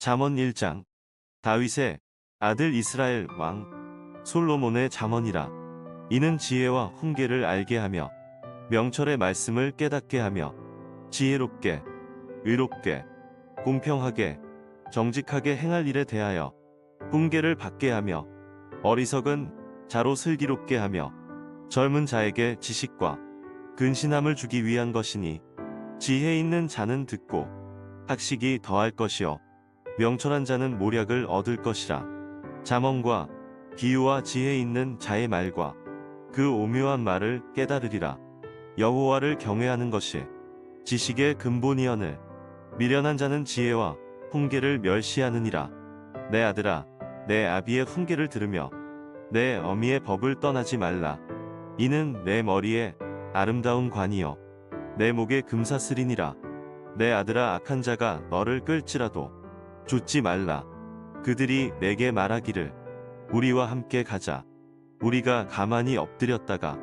잠언 1장. 다윗의 아들 이스라엘 왕 솔로몬의 잠언이라. 이는 지혜와 훈계를 알게 하며 명철의 말씀을 깨닫게 하며 지혜롭게 의롭게 공평하게 정직하게 행할 일에 대하여 훈계를 받게 하며 어리석은 자로 슬기롭게 하며 젊은 자에게 지식과 근신함을 주기 위한 것이니 지혜 있는 자는 듣고 학식이 더할 것이요 명철한 자는 모략을 얻을 것이라. 잠언과 비유와 지혜 있는 자의 말과 그 오묘한 말을 깨달으리라. 여호와를 경외하는 것이 지식의 근본이여늘 미련한 자는 지혜와 훈계를 멸시하느니라. 내 아들아, 내 아비의 훈계를 들으며 내 어미의 법을 떠나지 말라. 이는 내 머리에 아름다운 관이요 내 목에 금사슬이니라. 내 아들아, 악한 자가 너를 끌지라도 좇지 말라. 그들이 내게 말하기를 우리와 함께 가자. 우리가 가만히 엎드렸다가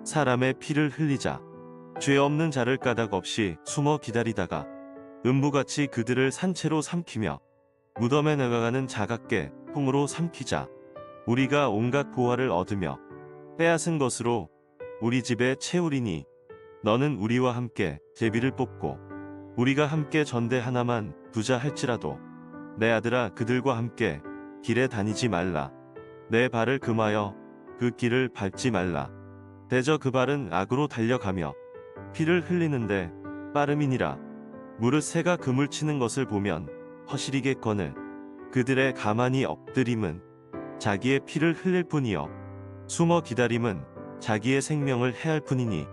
사람의 피를 흘리자. 죄 없는 자를 까닭 없이 숨어 기다리다가 음부같이 그들을 산채로 삼키며 무덤에 나가는 자같게 통으로 삼키자. 우리가 온갖 보화를 얻으며 빼앗은 것으로 우리 집에 채우리니 너는 우리와 함께 제비를 뽑고 우리가 함께 전대 하나만 두자 할지라도 내 아들아, 그들과 함께 길에 다니지 말라. 내 발을 금하여 그 길을 밟지 말라. 대저 그 발은 악으로 달려가며 피를 흘리는데 빠름이니라. 무릇 새가 그물 치는 것을 보면 허시리겠거늘 그들의 가만히 엎드림은 자기의 피를 흘릴 뿐이요 숨어 기다림은 자기의 생명을 해할 뿐이니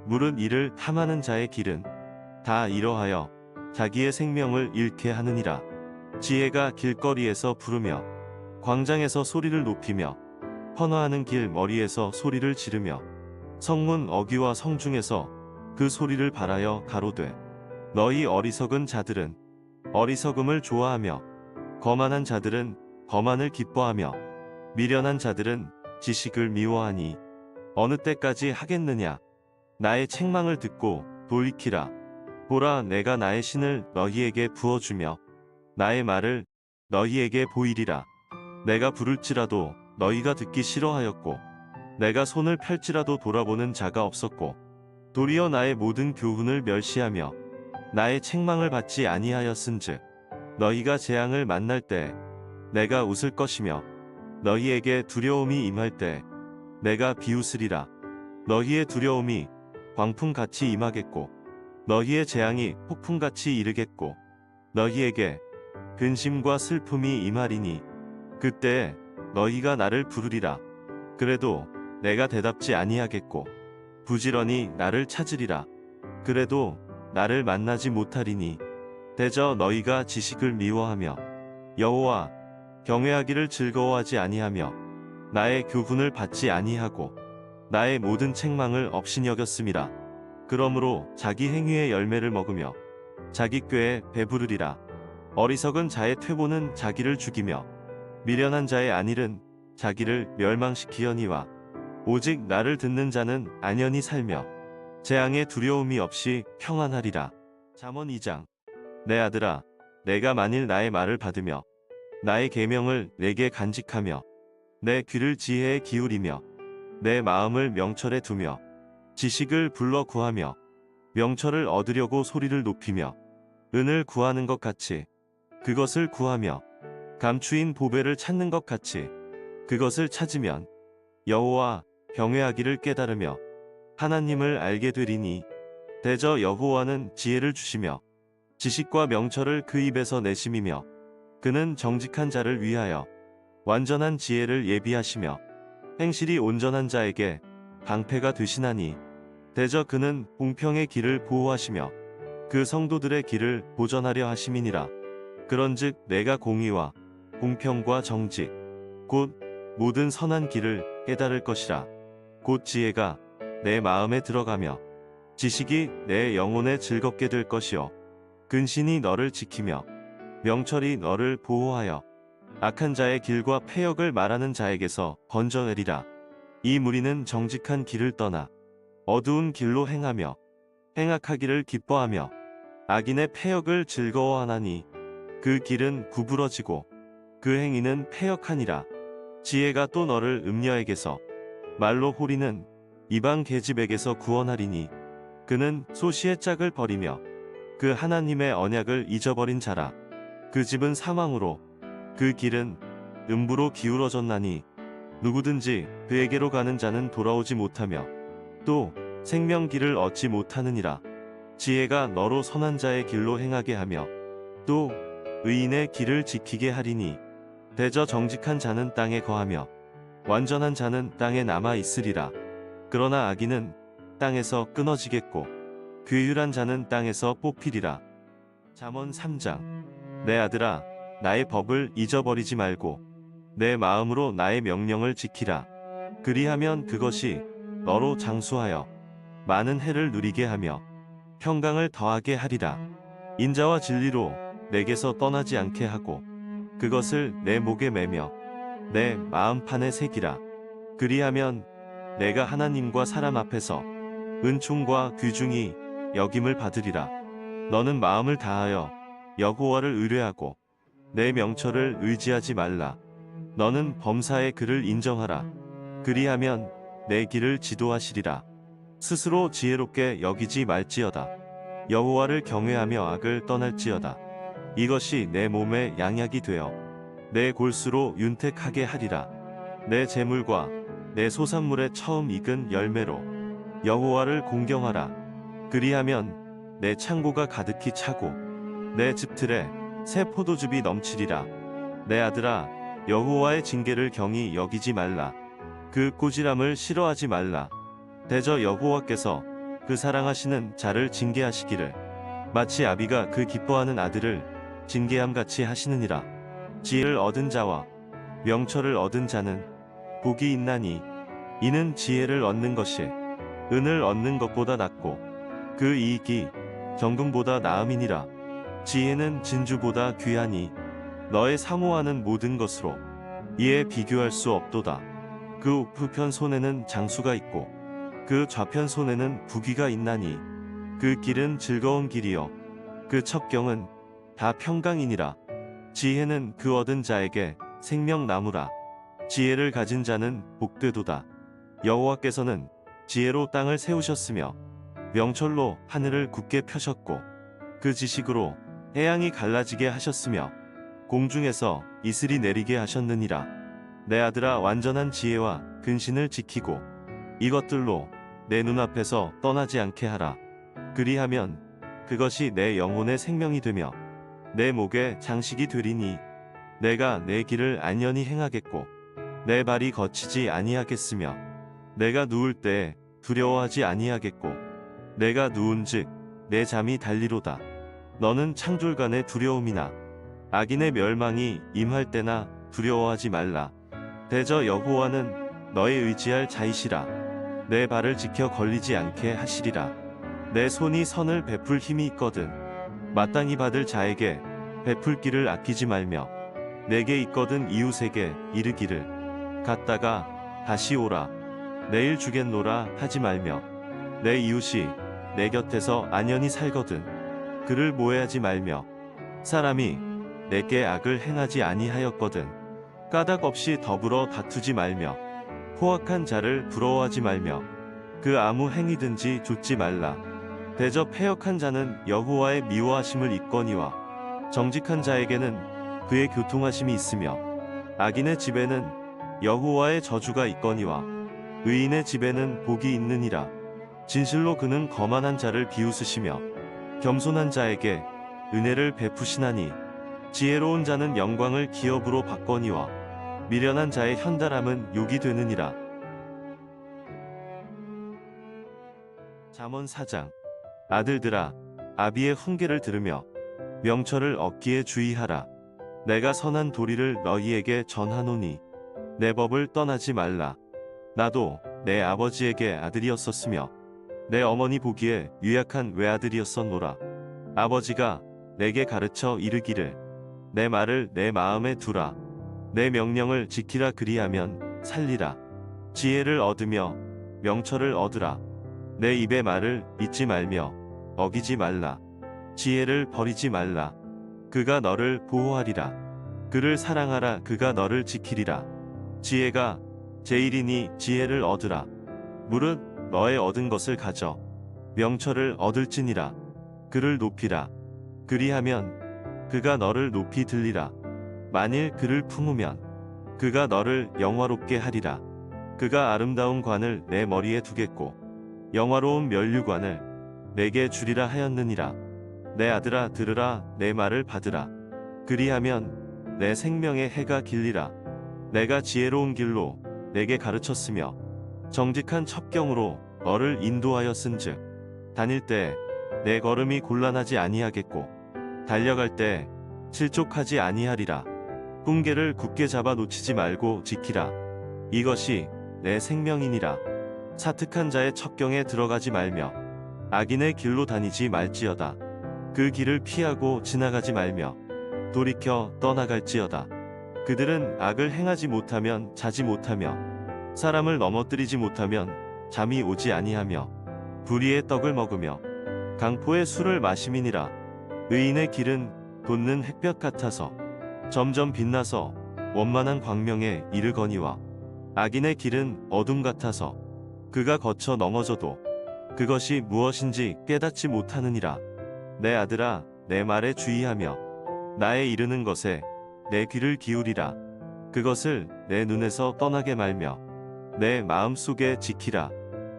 무릇 이를 탐하는 자의 길은 다 이러하여 자기의 생명을 잃게 하느니라. 지혜가 길거리에서 부르며 광장에서 소리를 높이며 헌화하는 길 머리에서 소리를 지르며 성문 어귀와 성중에서 그 소리를 발하여 가로되 너희 어리석은 자들은 어리석음을 좋아하며 거만한 자들은 거만을 기뻐하며 미련한 자들은 지식을 미워하니 어느 때까지 하겠느냐. 나의 책망을 듣고 돌이키라. 보라, 내가 나의 신을 너희에게 부어주며 나의 말을 너희에게 보이리라. 내가 부를지라도 너희가 듣기 싫어하였고 내가 손을 펼지라도 돌아보는 자가 없었고 도리어 나의 모든 교훈을 멸시하며 나의 책망을 받지 아니하였은즉 너희가 재앙을 만날 때 내가 웃을 것이며 너희에게 두려움이 임할 때 내가 비웃으리라. 너희의 두려움이 광풍같이 임하겠고 너희의 재앙이 폭풍같이 이르겠고 너희에게 근심과 슬픔이 임하리니 그때 너희가 나를 부르리라. 그래도 내가 대답지 아니하겠고 부지런히 나를 찾으리라. 그래도 나를 만나지 못하리니 대저 너희가 지식을 미워하며 여호와 경외하기를 즐거워하지 아니하며 나의 교훈을 받지 아니하고 나의 모든 책망을 업신여겼음이라. 그러므로 자기 행위의 열매를 먹으며 자기 꾀에 배부르리라. 어리석은 자의 퇴보는 자기를 죽이며 미련한 자의 안일은 자기를 멸망시키려니와 오직 나를 듣는 자는 안연히 살며 재앙의 두려움이 없이 평안하리라. 잠언 2장. 내 아들아, 내가 만일 나의 말을 받으며 나의 계명을 내게 간직하며 내 귀를 지혜에 기울이며 내 마음을 명철에 두며 지식을 불러 구하며 명철을 얻으려고 소리를 높이며 은을 구하는 것 같이 그것을 구하며 감추인 보배를 찾는 것 같이 그것을 찾으면 여호와 경외하기를 깨달으며 하나님을 알게 되리니 대저 여호와는 지혜를 주시며 지식과 명철을 그 입에서 내심이며 그는 정직한 자를 위하여 완전한 지혜를 예비하시며 행실이 온전한 자에게 방패가 되시나니 대저 그는 공평의 길을 보호하시며 그 성도들의 길을 보전하려 하심이니라. 그런즉 내가 공의와 공평과 정직 곧 모든 선한 길을 깨달을 것이라. 곧 지혜가 내 마음에 들어가며 지식이 내 영혼에 즐겁게 될 것이요 근신이 너를 지키며 명철이 너를 보호하여 악한 자의 길과 패역을 말하는 자에게서 건져내리라. 이 무리는 정직한 길을 떠나 어두운 길로 행하며 행악하기를 기뻐하며 악인의 패역을 즐거워하나니 그 길은 구부러지고 그 행위는 패역하니라. 지혜가 또 너를 음녀에게서 말로 호리는 이방 계집에게서 구원하리니 그는 소시의 짝을 버리며 그 하나님의 언약을 잊어버린 자라. 그 집은 사망으로 그 길은 음부로 기울어졌나니 누구든지 그에게로 가는 자는 돌아오지 못하며 또 생명길을 얻지 못하느니라. 지혜가 너로 선한 자의 길로 행하게 하며 또 의인의 길을 지키게 하리니 대저 정직한 자는 땅에 거하며 완전한 자는 땅에 남아 있으리라. 그러나 악인은 땅에서 끊어지겠고 괴휼한 자는 땅에서 뽑히리라. 잠언 3장. 내 아들아, 나의 법을 잊어버리지 말고 내 마음으로 나의 명령을 지키라. 그리하면 그것이 너로 장수하여 많은 해를 누리게 하며 평강을 더하게 하리라. 인자와 진리로 내게서 떠나지 않게 하고 그것을 내 목에 매며 내 마음판에 새기라. 그리하면 내가 하나님과 사람 앞에서 은총과 귀중히 여김을 받으리라. 너는 마음을 다하여 여호와를 의뢰하고 내 명철을 의지하지 말라. 너는 범사의 그를 인정하라. 그리하면 내 길을 지도하시리라. 스스로 지혜롭게 여기지 말지어다. 여호와를 경외하며 악을 떠날지어다. 이것이 내 몸의 양약이 되어 내 골수로 윤택하게 하리라. 내 재물과 내 소산물의 처음 익은 열매로 여호와를 공경하라. 그리하면 내 창고가 가득히 차고 내 집틀에 새 포도즙이 넘치리라. 내 아들아, 여호와의 징계를 경히 여기지 말라. 그 꼬질함을 싫어하지 말라. 대저 여호와께서 그 사랑하시는 자를 징계하시기를 마치 아비가 그 기뻐하는 아들을 징계함같이 하시느니라. 지혜를 얻은 자와 명철을 얻은 자는 복이 있나니 이는 지혜를 얻는 것이 은을 얻는 것보다 낫고 그 이익이 정금보다 나음이니라. 지혜는 진주보다 귀하니 너의 사모하는 모든 것으로 이에 비교할 수 없도다. 그 우편 손에는 장수가 있고 그 좌편 손에는 부귀가 있나니 그 길은 즐거운 길이요 그 첩경은 다 평강이니라. 지혜는 그 얻은 자에게 생명나무라. 지혜를 가진 자는 복되도다. 여호와께서는 지혜로 땅을 세우셨으며 명철로 하늘을 굳게 펴셨고 그 지식으로 해양이 갈라지게 하셨으며 공중에서 이슬이 내리게 하셨느니라. 내 아들아, 완전한 지혜와 근신을 지키고 이것들로 내 눈앞에서 떠나지 않게 하라. 그리하면 그것이 내 영혼의 생명이 되며 내 목에 장식이 되리니 내가 내 길을 안연히 행하겠고 내 발이 거치지 아니하겠으며 내가 누울 때에 두려워하지 아니하겠고 내가 누운즉 내 잠이 달리로다. 너는 창졸간의 두려움이나 악인의 멸망이 임할 때나 두려워하지 말라. 대저 여호와는 너의 의지할 자이시라. 내 발을 지켜 걸리지 않게 하시리라. 내 손이 선을 베풀 힘이 있거든 마땅히 받을 자에게 베풀기를 아끼지 말며 내게 있거든 이웃에게 이르기를 갔다가 다시 오라. 내일 주겠노라 하지 말며 내 이웃이 내 곁에서 안연히 살거든 그를 모해하지 말며 사람이 내게 악을 행하지 아니하였거든 까닭 없이 더불어 다투지 말며 포악한 자를 부러워하지 말며 그 아무 행위든지 좇지 말라. 대저 패역한 자는 여호와의 미워하심을 입거니와 정직한 자에게는 그의 교통하심이 있으며 악인의 집에는 여호와의 저주가 있거니와 의인의 집에는 복이 있느니라. 진실로 그는 거만한 자를 비웃으시며 겸손한 자에게 은혜를 베푸시나니 지혜로운 자는 영광을 기업으로 받거니와 미련한 자의 현달함은 욕이 되느니라. 잠언 4장. 아들들아, 아비의 훈계를 들으며 명철을 얻기에 주의하라. 내가 선한 도리를 너희에게 전하노니 내 법을 떠나지 말라. 나도 내 아버지에게 아들이었었으며 내 어머니 보기에 유약한 외아들이었었노라. 아버지가 내게 가르쳐 이르기를 내 말을 내 마음에 두라. 내 명령을 지키라. 그리하면 살리라. 지혜를 얻으며 명철을 얻으라. 내 입의 말을 잊지 말며 어기지 말라. 지혜를 버리지 말라. 그가 너를 보호하리라. 그를 사랑하라. 그가 너를 지키리라. 지혜가 제일이니 지혜를 얻으라. 무릇 너의 얻은 것을 가져 명철을 얻을지니라. 그를 높이라. 그리하면 그가 너를 높이 들리라. 만일 그를 품으면 그가 너를 영화롭게 하리라. 그가 아름다운 관을 내 머리에 두겠고 영화로운 면류관을 내게 주리라 하였느니라. 내 아들아 들으라. 내 말을 받으라. 그리하면 내 생명의 해가 길리라. 내가 지혜로운 길로 내게 가르쳤으며 정직한 첩경으로 너를 인도하였은즉 다닐 때 내 걸음이 곤란하지 아니하겠고 달려갈 때 실족하지 아니하리라. 훈계를 굳게 잡아 놓치지 말고 지키라. 이것이 내 생명이니라. 사특한 자의 첩경에 들어가지 말며 악인의 길로 다니지 말지어다. 그 길을 피하고 지나가지 말며 돌이켜 떠나갈지어다. 그들은 악을 행하지 못하면 자지 못하며 사람을 넘어뜨리지 못하면 잠이 오지 아니하며 불의의 떡을 먹으며 강포의 술을 마심이니라. 의인의 길은 돋는 햇볕 같아서 점점 빛나서 원만한 광명에 이르거니와 악인의 길은 어둠 같아서 그가 거쳐 넘어져도 그것이 무엇인지 깨닫지 못하느니라. 내 아들아 내 말에 주의하며 나의 이르는 것에 내 귀를 기울이라. 그것을 내 눈에서 떠나게 말며 내 마음 속에 지키라.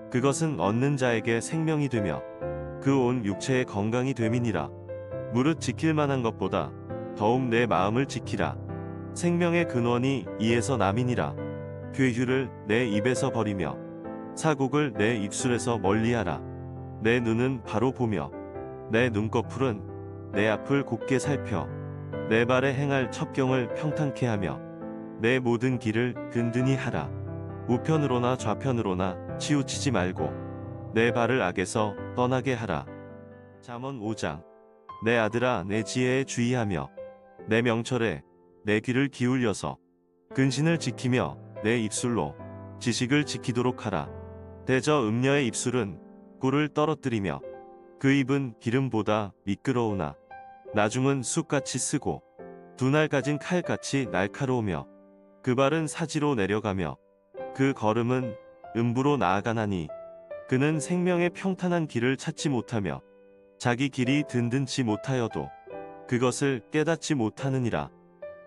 그것은 얻는 자에게 생명이 되며 그 온 육체의 건강이 됨이니라. 무릇 지킬 만한 것보다 더욱 내 마음을 지키라. 생명의 근원이 이에서 남이니라. 괴휴를 내 입에서 버리며 사곡을 내 입술에서 멀리하라. 내 눈은 바로 보며 내 눈꺼풀은 내 앞을 곱게 살펴 내 발에 행할 첩경을 평탄케 하며 내 모든 길을 든든히 하라. 우편으로나 좌편으로나 치우치지 말고 내 발을 악에서 떠나게 하라. 잠언 5장. 내 아들아 내 지혜에 주의하며 내 명철에 내 귀를 기울여서 근신을 지키며 내 입술로 지식을 지키도록 하라. 대저 음녀의 입술은 꿀을 떨어뜨리며 그 입은 기름보다 미끄러우나 나중은 쑥같이 쓰고 두 날 가진 칼같이 날카로우며 그 발은 사지로 내려가며 그 걸음은 음부로 나아가나니 그는 생명의 평탄한 길을 찾지 못하며 자기 길이 든든치 못하여도 그것을 깨닫지 못하느니라.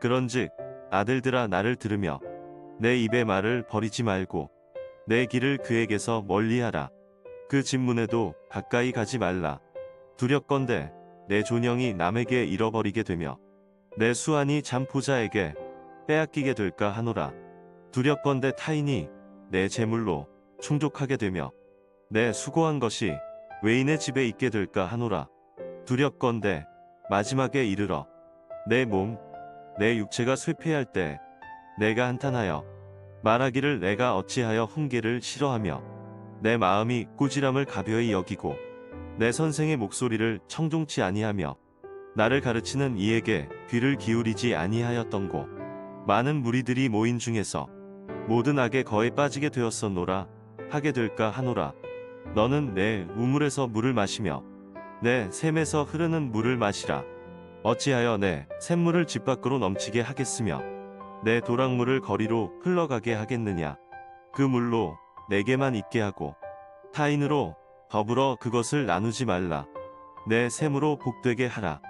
그런즉 아들들아 나를 들으며 내 입의 말을 버리지 말고 내 길을 그에게서 멀리하라. 그 진문에도 가까이 가지 말라. 두렵건대 내 존영이 남에게 잃어버리게 되며 내 수완이 잠포자에게 빼앗기게 될까 하노라. 두렵건대 타인이 내 재물로 충족하게 되며 내 수고한 것이 외인의 집에 있게 될까 하노라. 두렵건대 마지막에 이르러 내 몸, 내 육체가 쇠폐할 때 내가 한탄하여 말하기를 내가 어찌하여 훈계를 싫어하며 내 마음이 꾸지람을 가벼이 여기고 내 선생의 목소리를 청종치 아니하며 나를 가르치는 이에게 귀를 기울이지 아니하였던고. 많은 무리들이 모인 중에서 모든 악에 거의 빠지게 되었었노라 하게 될까 하노라. 너는 내 우물에서 물을 마시며 내 샘에서 흐르는 물을 마시라. 어찌하여 내 샘물을 집 밖으로 넘치게 하겠으며 내 도랑물을 거리로 흘러가게 하겠느냐. 그 물로 내게만 있게 하고 타인으로 더불어 그것을 나누지 말라. 내 샘으로 복되게 하라.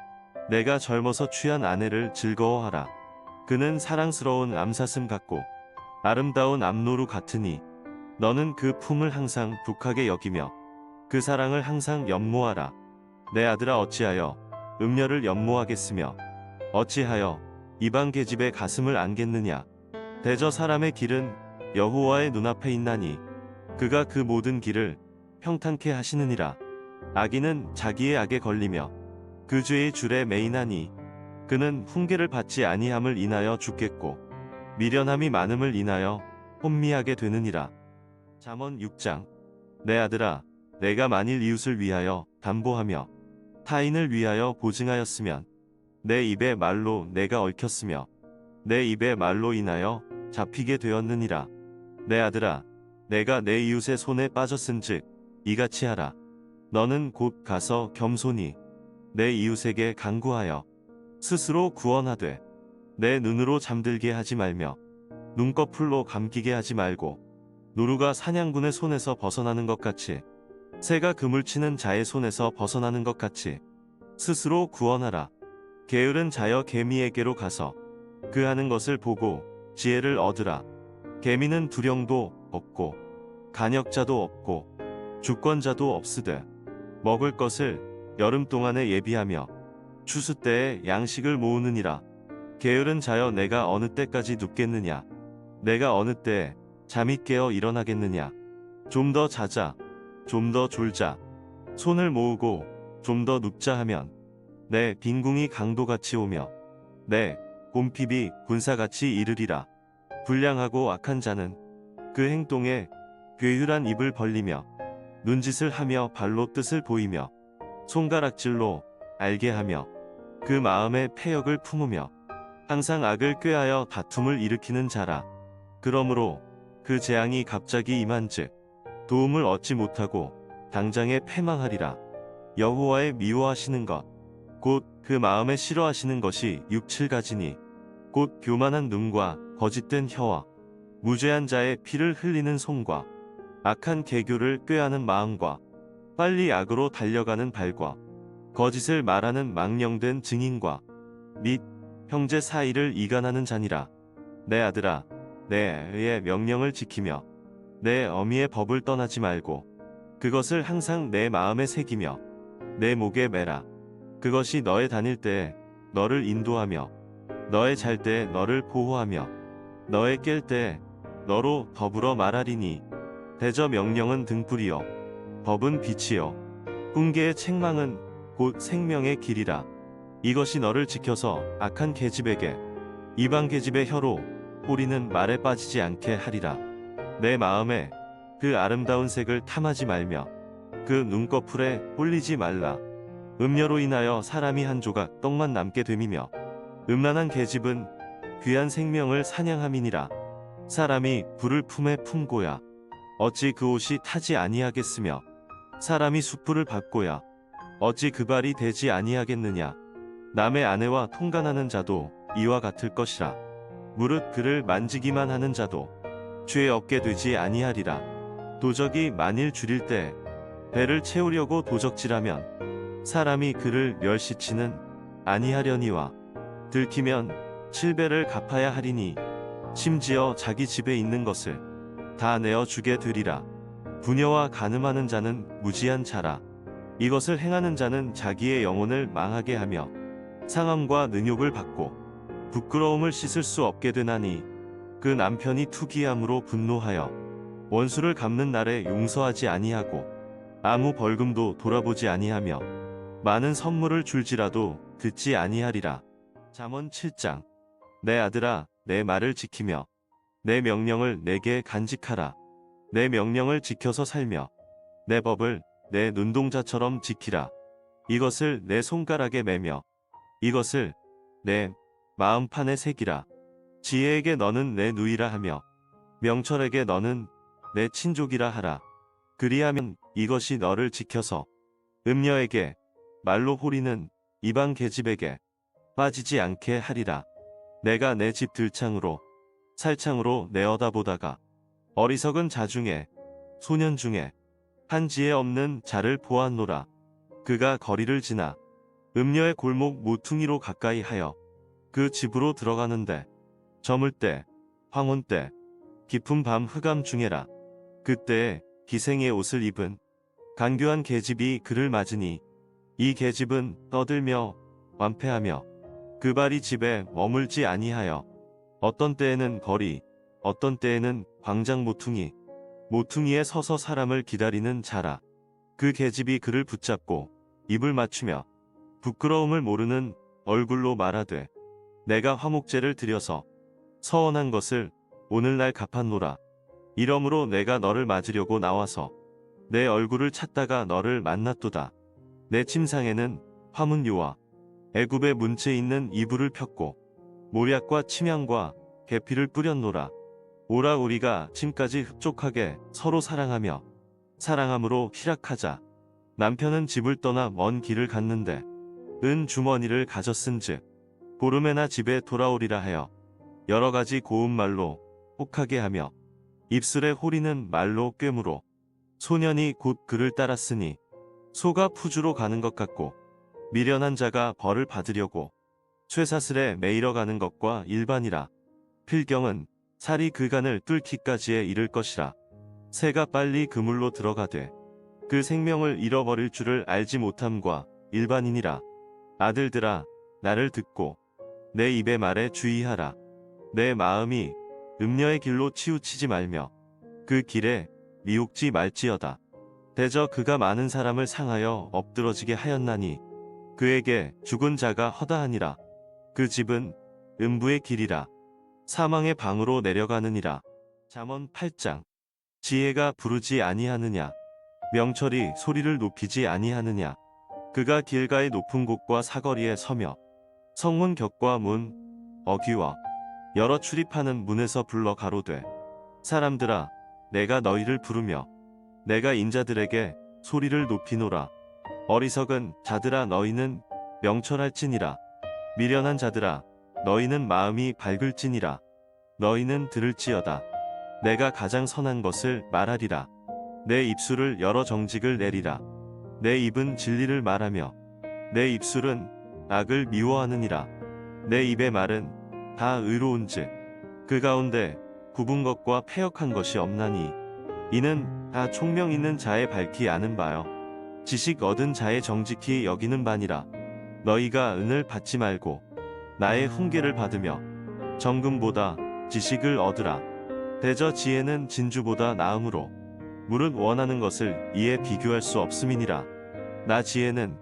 내가 젊어서 취한 아내를 즐거워하라. 그는 사랑스러운 암사슴 같고 아름다운 암노루 같으니 너는 그 품을 항상 독하게 여기며 그 사랑을 항상 연모하라. 내 아들아 어찌하여 음녀를 연모하겠으며 어찌하여 이방 계집의 가슴을 안겠느냐. 대저 사람의 길은 여호와의 눈앞에 있나니 그가 그 모든 길을 평탄케 하시느니라. 악인은 자기의 악에 걸리며 그 죄의 줄에 매이나니 그는 훈계를 받지 아니함을 인하여 죽겠고 미련함이 많음을 인하여 혼미하게 되느니라. 잠언 6장. 내 아들아 내가 만일 이웃을 위하여 담보하며 타인을 위하여 보증하였으면 내 입의 말로 내가 얽혔으며 내 입의 말로 인하여 잡히게 되었느니라. 내 아들아 내가 내 이웃의 손에 빠졌은즉 이같이 하라. 너는 곧 가서 겸손히 내 이웃에게 간구하여 스스로 구원하되 내 눈으로 잠들게 하지 말며 눈꺼풀로 감기게 하지 말고 노루가 사냥꾼의 손에서 벗어나는 것 같이 새가 그물 치는 자의 손에서 벗어나는 것 같이 스스로 구원하라. 게으른 자여 개미에게로 가서 그 하는 것을 보고 지혜를 얻으라. 개미는 두령도 없고 간역자도 없고 주권자도 없으되 먹을 것을 여름 동안에 예비하며 추수 때에 양식을 모으느니라. 게으른 자여 내가 어느 때까지 눕겠느냐. 내가 어느 때에 잠이 깨어 일어나겠느냐. 좀 더 자자. 좀 더 졸자. 손을 모으고 좀 더 눕자 하면 내 빈궁이 강도같이 오며 내 곰핍이 군사같이 이르리라. 불량하고 악한 자는 그 행동에 괴휼한 입을 벌리며 눈짓을 하며 발로 뜻을 보이며 손가락질로 알게 하며 그 마음에 패역을 품으며 항상 악을 꾀하여 다툼을 일으키는 자라. 그러므로 그 재앙이 갑자기 임한즉 도움을 얻지 못하고 당장에 패망하리라. 여호와의 미워하시는 것 곧 그 마음에 싫어하시는 것이 6, 7가지니 곧 교만한 눈과 거짓된 혀와 무죄한 자의 피를 흘리는 손과 악한 계교를 꾀하는 마음과 빨리 악으로 달려가는 발과 거짓을 말하는 망령된 증인과 및 형제 사이를 이간하는 자니라. 내 아들아, 내 의의 명령을 지키며 내 어미의 법을 떠나지 말고 그것을 항상 내 마음에 새기며 내 목에 매라. 그것이 너의 다닐 때에 너를 인도하며 너의 잘 때에 너를 보호하며 너의 깰 때에 너로 더불어 말하리니. 대저 명령은 등불이요 법은 빛이요 훈계의 책망은 곧 생명의 길이라. 이것이 너를 지켜서 악한 계집에게 이방 계집의 혀로 꼬리는 말에 빠지지 않게 하리라. 내 마음에 그 아름다운 색을 탐하지 말며 그 눈꺼풀에 홀리지 말라. 음녀로 인하여 사람이 한 조각 떡만 남게 됨이며 음란한 계집은 귀한 생명을 사냥함이니라. 사람이 불을 품에 품고야 어찌 그 옷이 타지 아니하겠으며 사람이 숯불을 받고야 어찌 그 발이 되지 아니하겠느냐. 남의 아내와 통간하는 자도 이와 같을 것이라. 무릇 그를 만지기만 하는 자도 죄 얻게 되지 아니하리라. 도적이 만일 줄일 때 배를 채우려고 도적질하면 사람이 그를 멸시치는 아니하려니와 들키면 7배를 갚아야 하리니 심지어 자기 집에 있는 것을 다 내어 주게 되리라. 부녀와 간음하는 자는 무지한 자라. 이것을 행하는 자는 자기의 영혼을 망하게 하며 상함과 능욕을 받고 부끄러움을 씻을 수 없게 되나니 그 남편이 투기함으로 분노하여 원수를 갚는 날에 용서하지 아니하고 아무 벌금도 돌아보지 아니하며 많은 선물을 줄지라도 듣지 아니하리라. 잠언 7장. 내 아들아, 내 말을 지키며 내 명령을 내게 간직하라. 내 명령을 지켜서 살며 내 법을 내 눈동자처럼 지키라. 이것을 내 손가락에 매며 이것을 내 마음판에 새기라. 지혜에게 너는 내 누이라 하며 명철에게 너는 내 친족이라 하라. 그리하면 이것이 너를 지켜서 음녀에게 말로 호리는 이방 계집에게 빠지지 않게 하리라. 내가 내 집 들창으로 살창으로 내어다 보다가 어리석은 자 중에 소년 중에 한 지혜 없는 자를 보았노라. 그가 거리를 지나 음녀의 골목 모퉁이로 가까이 하여 그 집으로 들어가는데 저물 때 황혼 때 깊은 밤 흑암 중에라. 그때에 기생의 옷을 입은 간교한 계집이 그를 맞으니 이 계집은 떠들며 완패하며 그 발이 집에 머물지 아니하여 어떤 때에는 거리 어떤 때에는 광장 모퉁이에 서서 사람을 기다리는 자라. 그 계집이 그를 붙잡고 입을 맞추며 부끄러움을 모르는 얼굴로 말하되 내가 화목제를 드려서 서원한 것을 오늘날 갚았노라. 이러므로 내가 너를 맞으려고 나와서 내 얼굴을 찾다가 너를 만났도다. 내 침상에는 화문요와 애굽의 문채 있는 이불을 폈고 모략과 침향과 계피를 뿌렸노라. 오라 우리가 침까지 흡족하게 서로 사랑하며 사랑함으로 희락하자. 남편은 집을 떠나 먼 길을 갔는데 은 주머니를 가졌은즉 보름에나 집에 돌아오리라 하여 여러 가지 고운 말로 혹하게 하며 입술에 호리는 말로 꿰물어 소년이 곧 그를 따랐으니 소가 푸주로 가는 것 같고 미련한 자가 벌을 받으려고 쇠사슬에 매이러 가는 것과 일반이라. 필경은 살이 그간을 뚫기까지에 이를 것이라. 새가 빨리 그물로 들어가되 그 생명을 잃어버릴 줄을 알지 못함과 일반이니라. 아들들아, 나를 듣고 내 입의 말에 주의하라. 내 마음이 음녀의 길로 치우치지 말며 그 길에 미혹지 말지어다. 대저 그가 많은 사람을 상하여 엎드러지게 하였나니 그에게 죽은 자가 허다하니라. 그 집은 음부의 길이라. 사망의 방으로 내려가느니라. 잠언 8장. 지혜가 부르지 아니하느냐? 명철이 소리를 높이지 아니하느냐? 그가 길가의 높은 곳과 사거리에 서며 성문 격과 문, 어귀와 여러 출입하는 문에서 불러 가로되 사람들아, 내가 너희를 부르며 내가 인자들에게 소리를 높이노라. 어리석은 자들아, 너희는 명철할지니라. 미련한 자들아, 너희는 마음이 밝을지니라. 너희는 들을지어다. 내가 가장 선한 것을 말하리라. 내 입술을 열어 정직을 내리라. 내 입은 진리를 말하며 내 입술은 악을 미워하느니라. 내 입의 말은 다 의로운즉 그 가운데 굽은 것과 패역한 것이 없나니 이는 다 총명 있는 자의 밝히 아는 바요 지식 얻은 자의 정직히 여기는 바니라. 너희가 은을 받지 말고 나의 훈계를 받으며 정금보다 지식을 얻으라. 대저 지혜는 진주보다 나음으로 무릇 원하는 것을 이에 비교할 수 없음이니라. 나 지혜는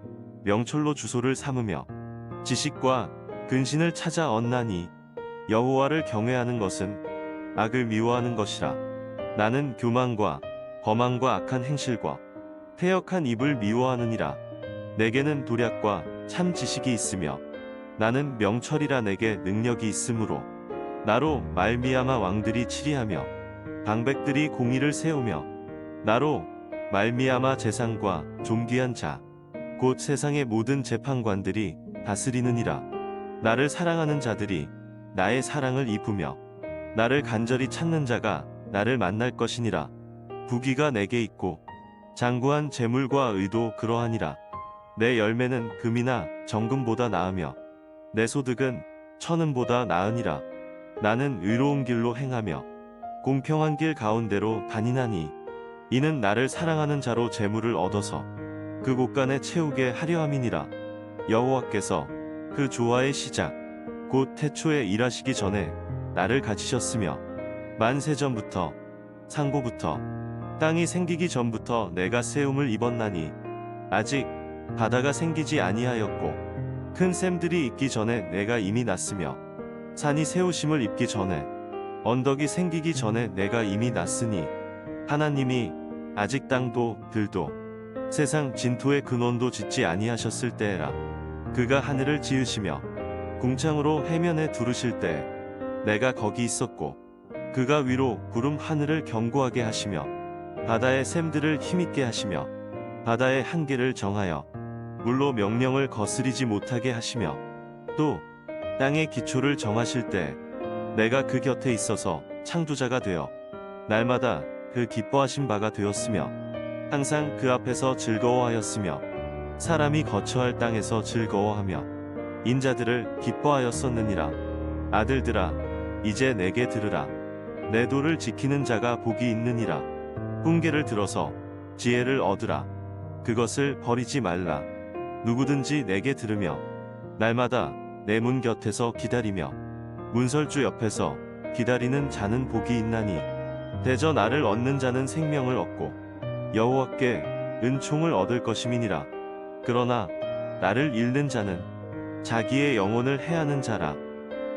명철로 주소를 삼으며 지식과 근신을 찾아 얻나니 여호와를 경외하는 것은 악을 미워하는 것이라. 나는 교만과 거만과 악한 행실과 패역한 입을 미워하느니라. 내게는 도략과 참 지식이 있으며 나는 명철이라. 내게 능력이 있으므로 나로 말미암아 왕들이 치리하며 방백들이 공의를 세우며 나로 말미암아 재상과 존귀한 자 곧 세상의 모든 재판관들이 다스리느니라. 나를 사랑하는 자들이 나의 사랑을 입으며 나를 간절히 찾는 자가 나를 만날 것이니라. 부귀가 내게 있고 장구한 재물과 의도 그러하니라. 내 열매는 금이나 정금보다 나으며 내 소득은 천은보다 나으니라. 나는 의로운 길로 행하며 공평한 길 가운데로 다니나니 이는 나를 사랑하는 자로 재물을 얻어서 그 곳간에 채우게 하려 함이니라. 여호와께서 그 조화의 시작 곧 태초에 일하시기 전에 나를 가지셨으며 만세전부터 상고부터 땅이 생기기 전부터 내가 세움을 입었나니 아직 바다가 생기지 아니하였고 큰 샘들이 있기 전에 내가 이미 났으며 산이 세우심을 입기 전에 언덕이 생기기 전에 내가 이미 났으니 하나님이 아직 땅도 들도 세상 진토의 근원도 짓지 아니하셨을 때에라. 그가 하늘을 지으시며 궁창으로 해면에 두르실 때에 내가 거기 있었고 그가 위로 구름 하늘을 견고하게 하시며 바다의 샘들을 힘있게 하시며 바다의 한계를 정하여 물로 명령을 거스리지 못하게 하시며 또 땅의 기초를 정하실 때 내가 그 곁에 있어서 창조자가 되어 날마다 그 기뻐하신 바가 되었으며 항상 그 앞에서 즐거워하였으며 사람이 거처할 땅에서 즐거워하며 인자들을 기뻐하였었느니라. 아들들아, 이제 내게 들으라. 내 도를 지키는 자가 복이 있느니라. 훈계를 들어서 지혜를 얻으라. 그것을 버리지 말라. 누구든지 내게 들으며 날마다 내 문 곁에서 기다리며 문설주 옆에서 기다리는 자는 복이 있나니 대저 나를 얻는 자는 생명을 얻고 여호와께 은총을 얻을 것임이니라. 그러나 나를 잃는 자는 자기의 영혼을 해하는 자라.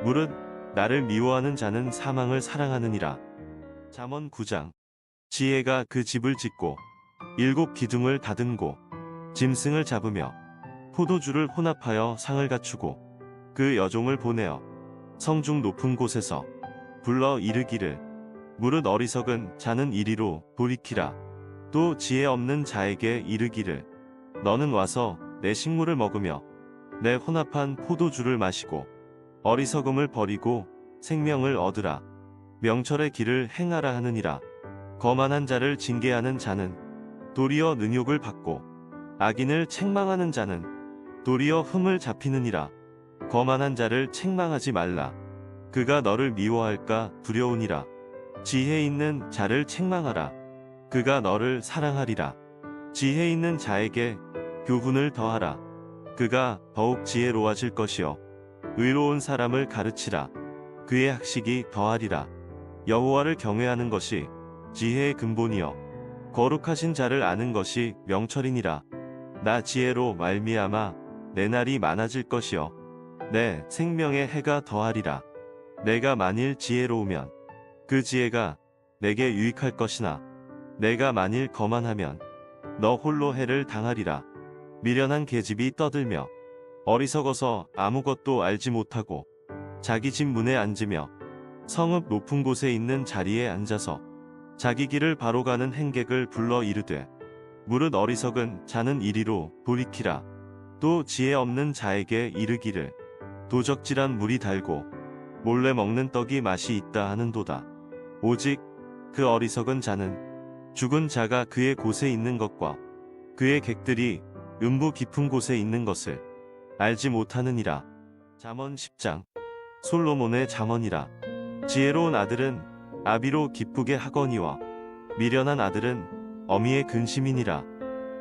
무릇 나를 미워하는 자는 사망을 사랑하느니라. 잠언 9장. 지혜가 그 집을 짓고 7 기둥을 다듬고 짐승을 잡으며 포도주를 혼합하여 상을 갖추고 그 여종을 보내어 성중 높은 곳에서 불러 이르기를 무릇 어리석은 자는 이리로 돌이키라. 또 지혜 없는 자에게 이르기를 너는 와서 내 식물을 먹으며 내 혼합한 포도주를 마시고 어리석음을 버리고 생명을 얻으라. 명철의 길을 행하라 하느니라. 거만한 자를 징계하는 자는 도리어 능욕을 받고 악인을 책망하는 자는 도리어 흠을 잡히느니라. 거만한 자를 책망하지 말라. 그가 너를 미워할까 두려우니라. 지혜 있는 자를 책망하라. 그가 너를 사랑하리라. 지혜 있는 자에게 교훈을 더하라. 그가 더욱 지혜로워질 것이요 의로운 사람을 가르치라. 그의 학식이 더하리라. 여호와를 경외하는 것이 지혜의 근본이요 거룩하신 자를 아는 것이 명철이니라. 나 지혜로 말미암아 내 날이 많아질 것이요 내 생명의 해가 더하리라. 내가 만일 지혜로우면 그 지혜가 내게 유익할 것이나 내가 만일 거만하면 너 홀로 해를 당하리라. 미련한 계집이 떠들며 어리석어서 아무것도 알지 못하고 자기 집 문에 앉으며 성읍 높은 곳에 있는 자리에 앉아서 자기 길을 바로 가는 행객을 불러 이르되 무릇 어리석은 자는 이리로 돌이키라. 또 지혜 없는 자에게 이르기를 도적질한 물이 달고 몰래 먹는 떡이 맛이 있다 하는도다. 오직 그 어리석은 자는 죽은 자가 그의 곳에 있는 것과 그의 객들이 음부 깊은 곳에 있는 것을 알지 못하느니라. 잠언 10장. 솔로몬의 잠언이라. 지혜로운 아들은 아비로 기쁘게 하거니와 미련한 아들은 어미의 근심이니라.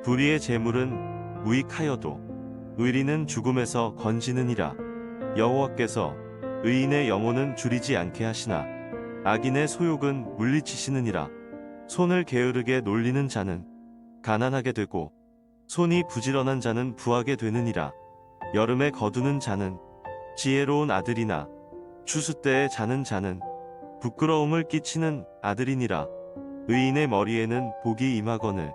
불의의 재물은 무익하여도 의리는 죽음에서 건지느니라. 여호와께서 의인의 영혼은 줄이지 않게 하시나 악인의 소욕은 물리치시느니라. 손을 게으르게 놀리는 자는 가난하게 되고 손이 부지런한 자는 부하게 되느니라. 여름에 거두는 자는 지혜로운 아들이나 추수 때에 자는 자는 부끄러움을 끼치는 아들이니라. 의인의 머리에는 복이 임하거늘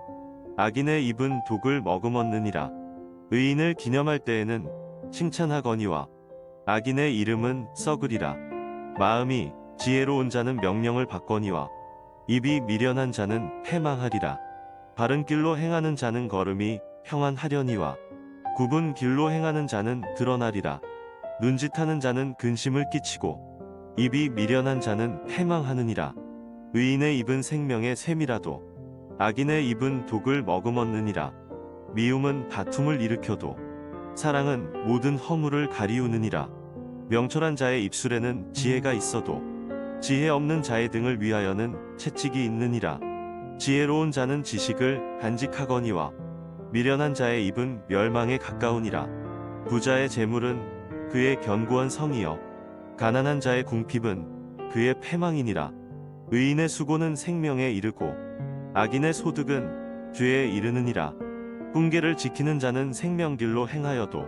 악인의 입은 독을 머금었느니라. 의인을 기념할 때에는 칭찬하거니와 악인의 이름은 썩으리라. 마음이 지혜로운 자는 명령을 받거니와 입이 미련한 자는 패망하리라. 바른 길로 행하는 자는 걸음이 평안하려니와 굽은 길로 행하는 자는 드러나리라. 눈짓하는 자는 근심을 끼치고 입이 미련한 자는 패망하느니라. 의인의 입은 생명의 샘이라도 악인의 입은 독을 머금었느니라. 미움은 다툼을 일으켜도 사랑은 모든 허물을 가리우느니라. 명철한 자의 입술에는 지혜가 있어도 지혜 없는 자의 등을 위하여는 채찍이 있느니라. 지혜로운 자는 지식을 간직하거니와 미련한 자의 입은 멸망에 가까우니라. 부자의 재물은 그의 견고한 성이요 가난한 자의 궁핍은 그의 패망이니라. 의인의 수고는 생명에 이르고 악인의 소득은 죄에 이르느니라. 훈계를 지키는 자는 생명길로 행하여도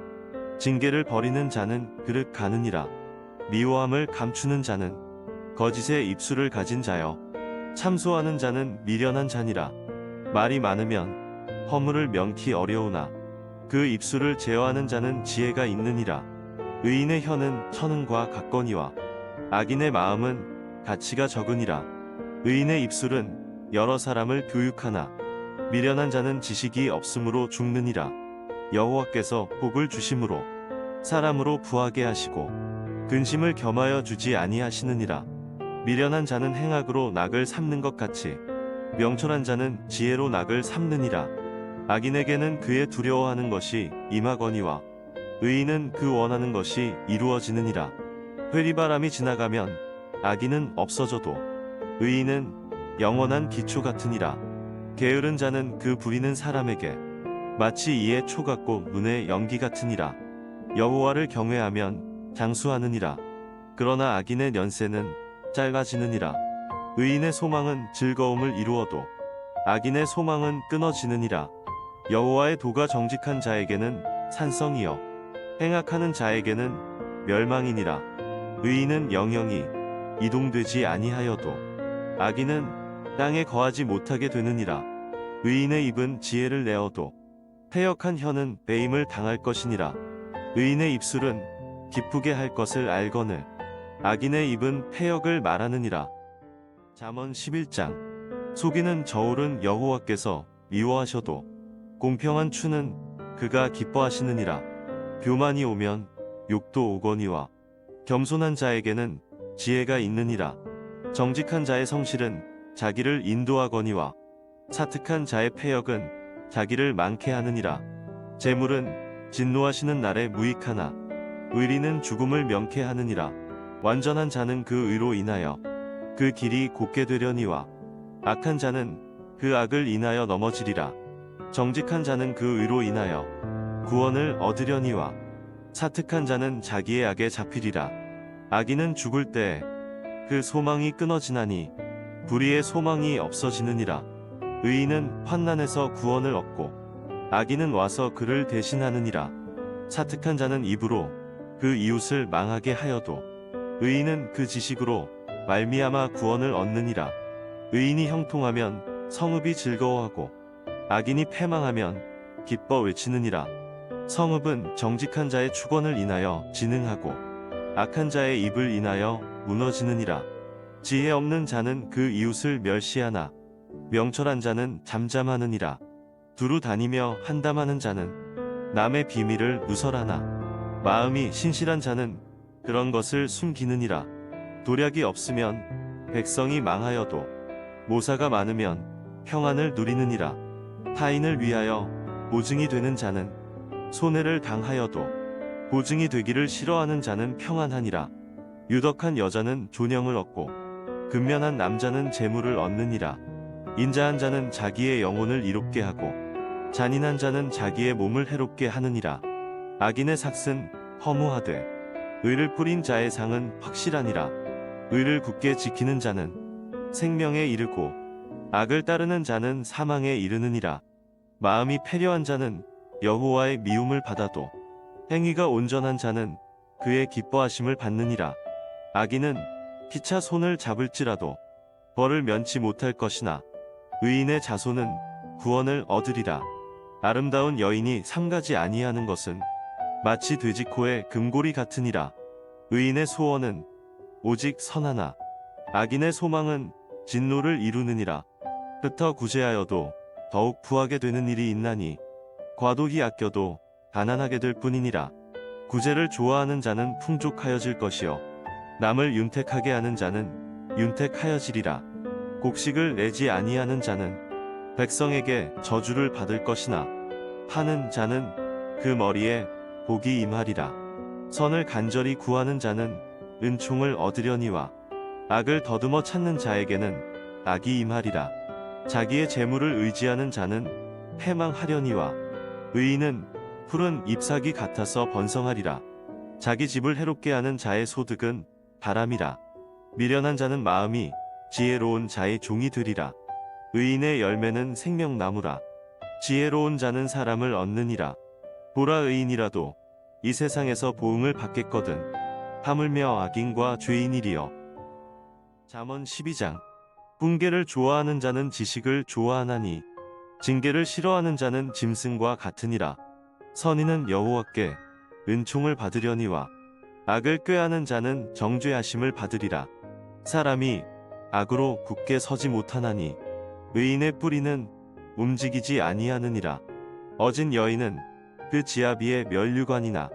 징계를 버리는 자는 그릇 가느니라. 미워함을 감추는 자는 거짓의 입술을 가진 자여 참소하는 자는 미련한 자니라. 말이 많으면 허물을 명키 어려우나 그 입술을 제어하는 자는 지혜가 있느니라. 의인의 혀는 천은과 같거니와 악인의 마음은 가치가 적으니라. 의인의 입술은 여러 사람을 교육하나 미련한 자는 지식이 없으므로 죽느니라. 여호와께서 복을 주심으로 사람으로 부하게 하시고 근심을 겸하여 주지 아니하시느니라. 미련한 자는 행악으로 낙을 삼는 것 같이 명철한 자는 지혜로 낙을 삼느니라. 악인에게는 그의 두려워하는 것이 임하거니와 의인은 그 원하는 것이 이루어지느니라. 회리바람이 지나가면 악인은 없어져도 의인은 영원한 기초 같으니라. 게으른 자는 그 부리는 사람에게 마치 이의 초 같고 눈의 연기 같으니라. 여호와를 경외하면 장수하느니라. 그러나 악인의 연세는 짧아지느니라. 의인의 소망은 즐거움을 이루어도 악인의 소망은 끊어지느니라. 여호와의 도가 정직한 자에게는 산성이요 행악하는 자에게는 멸망이니라. 의인은 영영이 이동되지 아니하여도 악인은 땅에 거하지 못하게 되느니라. 의인의 입은 지혜를 내어도 패역한 혀는 배임을 당할 것이니라. 의인의 입술은 기쁘게 할 것을 알거늘 악인의 입은 패역을 말하느니라. 잠언 11장. 속이는 저울은 여호와께서 미워하셔도 공평한 추는 그가 기뻐하시느니라. 교만이 오면 욕도 오거니와 겸손한 자에게는 지혜가 있느니라. 정직한 자의 성실은 자기를 인도하거니와 사특한 자의 패역은 자기를 많게 하느니라. 재물은 진노하시는 날에 무익하나 의리는 죽음을 명쾌하느니라. 완전한 자는 그 의로 인하여 그 길이 곧게 되려니와 악한 자는 그 악을 인하여 넘어지리라. 정직한 자는 그 의로 인하여 구원을 얻으려니와 사특한 자는 자기의 악에 잡히리라. 악인은 죽을 때에 그 소망이 끊어지나니 불의의 소망이 없어지느니라. 의인은 환난에서 구원을 얻고 악인은 와서 그를 대신하느니라. 사특한 자는 입으로 그 이웃을 망하게 하여도 의인은 그 지식으로 말미암아 구원을 얻느니라. 의인이 형통하면 성읍이 즐거워하고 악인이 패망하면 기뻐 외치느니라. 성읍은 정직한 자의 축원을 인하여 진흥하고 악한 자의 입을 인하여 무너지느니라. 지혜 없는 자는 그 이웃을 멸시하나 명철한 자는 잠잠하느니라. 두루 다니며 한담하는 자는 남의 비밀을 누설하나 마음이 신실한 자는 그런 것을 숨기느니라. 도략이 없으면 백성이 망하여도 모사가 많으면 평안을 누리느니라. 타인을 위하여 보증이 되는 자는 손해를 당하여도 보증이 되기를 싫어하는 자는 평안하니라. 유덕한 여자는 존영을 얻고 근면한 남자는 재물을 얻느니라. 인자한 자는 자기의 영혼을 이롭게 하고 잔인한 자는 자기의 몸을 해롭게 하느니라. 악인의 삭은 허무하되 의를 뿌린 자의 상은 확실하니라. 의를 굳게 지키는 자는 생명에 이르고 악을 따르는 자는 사망에 이르느니라. 마음이 패려한 자는 여호와의 미움을 받아도 행위가 온전한 자는 그의 기뻐하심을 받느니라. 악인은 피차 손을 잡을지라도 벌을 면치 못할 것이나 의인의 자손은 구원을 얻으리라. 아름다운 여인이 삼가지 아니하는 것은 마치 돼지코의 금고리 같으니라. 의인의 소원은 오직 선하나 악인의 소망은 진노를 이루느니라. 흩어 구제하여도 더욱 부하게 되는 일이 있나니 과도히 아껴도 가난하게 될 뿐이니라. 구제를 좋아하는 자는 풍족하여질 것이요 남을 윤택하게 하는 자는 윤택하여지리라. 곡식을 내지 아니하는 자는 백성에게 저주를 받을 것이나 하는 자는 그 머리에 복이 임하리라. 선을 간절히 구하는 자는 은총을 얻으려니와 악을 더듬어 찾는 자에게는 악이 임하리라. 자기의 재물을 의지하는 자는 패망하려니와 의인은 푸른 잎사귀 같아서 번성하리라. 자기 집을 해롭게 하는 자의 소득은 바람이라. 미련한 자는 마음이 지혜로운 자의 종이 되리라. 의인의 열매는 생명나무라. 지혜로운 자는 사람을 얻느니라. 보라, 의인이라도 이 세상에서 보응을 받겠거든 하물며 악인과 죄인이리여. 잠언 12장. 훈계를 좋아하는 자는 지식을 좋아하나니 징계를 싫어하는 자는 짐승과 같으니라. 선인은 여호와께 은총을 받으려니와 악을 꾀하는 자는 정죄하심을 받으리라. 사람이 악으로 굳게 서지 못하나니 의인의 뿌리는 움직이지 아니하느니라. 어진 여인은 그 지아비의 면류관이나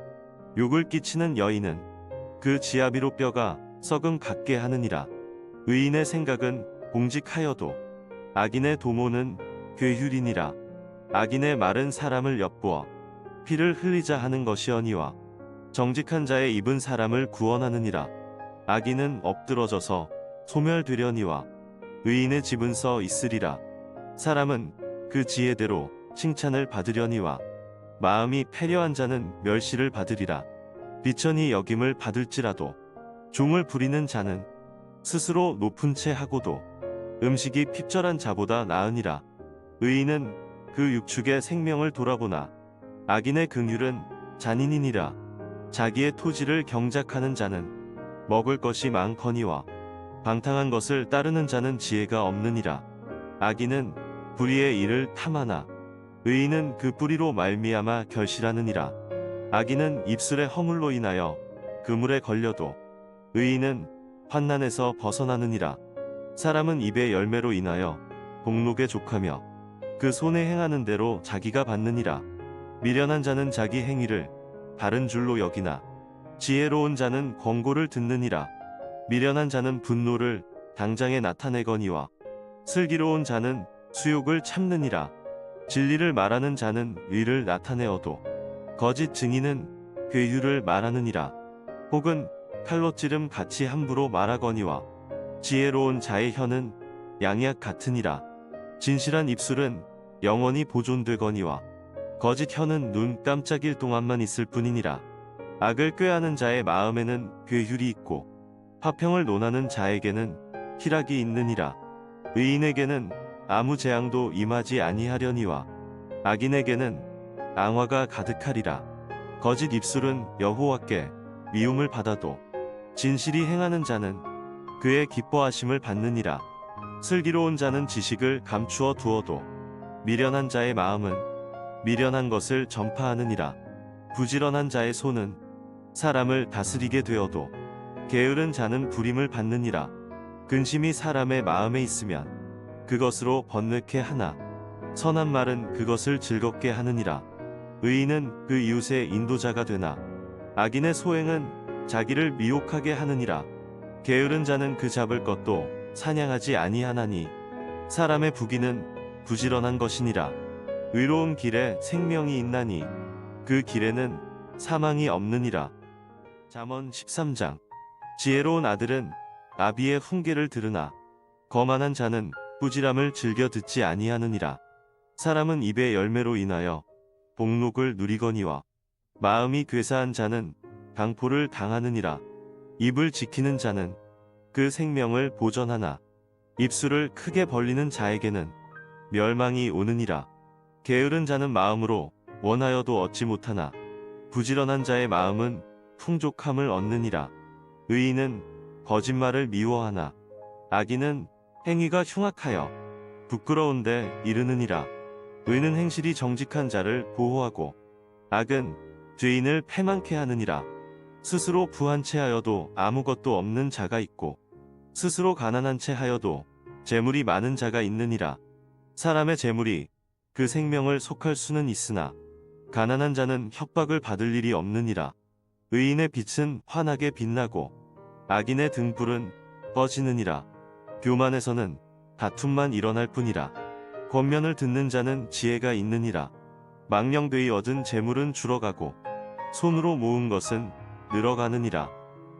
욕을 끼치는 여인은 그 지아비로 뼈가 썩음 같게 하느니라. 의인의 생각은 공직하여도 악인의 도모는 괴휼이니라. 악인의 말은 사람을 엿보어 피를 흘리자 하는 것이어니와 정직한 자의 입은 사람을 구원하느니라. 악인은 엎드러져서 소멸되려니와 의인의 집은 서 있으리라. 사람은 그 지혜대로 칭찬을 받으려니와 마음이 패려한 자는 멸시를 받으리라. 비천히 여김을 받을지라도 종을 부리는 자는 스스로 높은 채 하고도 음식이 핍절한 자보다 나으니라. 의인은 그 육축의 생명을 돌아보나 악인의 긍휼은 잔인이니라. 자기의 토지를 경작하는 자는 먹을 것이 많거니와 방탕한 것을 따르는 자는 지혜가 없느니라. 악인은 불의의 일을 탐하나 의인은 그 뿌리로 말미암아 결실하느니라. 악인은 입술의 허물로 인하여 그물에 걸려도 의인은 환난에서 벗어나느니라. 사람은 입의 열매로 인하여 복록에 족하며 그 손에 행하는 대로 자기가 받느니라. 미련한 자는 자기 행위를 바른 줄로 여기나 지혜로운 자는 권고를 듣느니라. 미련한 자는 분노를 당장에 나타내거니와 슬기로운 자는 수욕을 참느니라. 진리를 말하는 자는 의를 나타내어도 거짓 증인은 괴유를 말하느니라. 혹은 칼로 찌름 같이 함부로 말하거니와 지혜로운 자의 혀는 양약 같으니라. 진실한 입술은 영원히 보존되거니와 거짓 혀는 눈 깜짝일 동안만 있을 뿐이니라. 악을 꾀하는 자의 마음에는 괴휼이 있고 화평을 논하는 자에게는 희락이 있느니라. 의인에게는 아무 재앙도 임하지 아니하려니와 악인에게는 앙화가 가득하리라. 거짓 입술은 여호와께 미움을 받아도 진실이 행하는 자는 그의 기뻐하심을 받느니라. 슬기로운 자는 지식을 감추어 두어도 미련한 자의 마음은 미련한 것을 전파하느니라. 부지런한 자의 손은 사람을 다스리게 되어도 게으른 자는 부림을 받느니라. 근심이 사람의 마음에 있으면 그것으로 번뇌케 하나 선한 말은 그것을 즐겁게 하느니라. 의인은 그 이웃의 인도자가 되나 악인의 소행은 자기를 미혹하게 하느니라. 게으른 자는 그 잡을 것도 사냥하지 아니하나니 사람의 부귀는 부지런한 것이니라. 의로운 길에 생명이 있나니 그 길에는 사망이 없느니라. 잠언 13장. 지혜로운 아들은 아비의 훈계를 들으나 거만한 자는 꾸지람을 즐겨 듣지 아니하느니라. 사람은 입의 열매로 인하여 복록을 누리거니와 마음이 괴사한 자는 강포를 당하느니라. 입을 지키는 자는 그 생명을 보전하나 입술을 크게 벌리는 자에게는 멸망이 오느니라. 게으른 자는 마음으로 원하여도 얻지 못하나 부지런한 자의 마음은 풍족함을 얻느니라. 의인은 거짓말을 미워하나 악인은 행위가 흉악하여 부끄러운데 이르느니라. 의는 행실이 정직한 자를 보호하고 악은 죄인을 패망케 하느니라. 스스로 부한 채 하여도 아무것도 없는 자가 있고 스스로 가난한 채 하여도 재물이 많은 자가 있느니라. 사람의 재물이 그 생명을 속할 수는 있으나 가난한 자는 협박을 받을 일이 없느니라. 의인의 빛은 환하게 빛나고 악인의 등불은 꺼지느니라. 교만에서는 다툼만 일어날 뿐이라. 권면을 듣는 자는 지혜가 있느니라. 망령되이 얻은 재물은 줄어가고 손으로 모은 것은 늘어가느니라.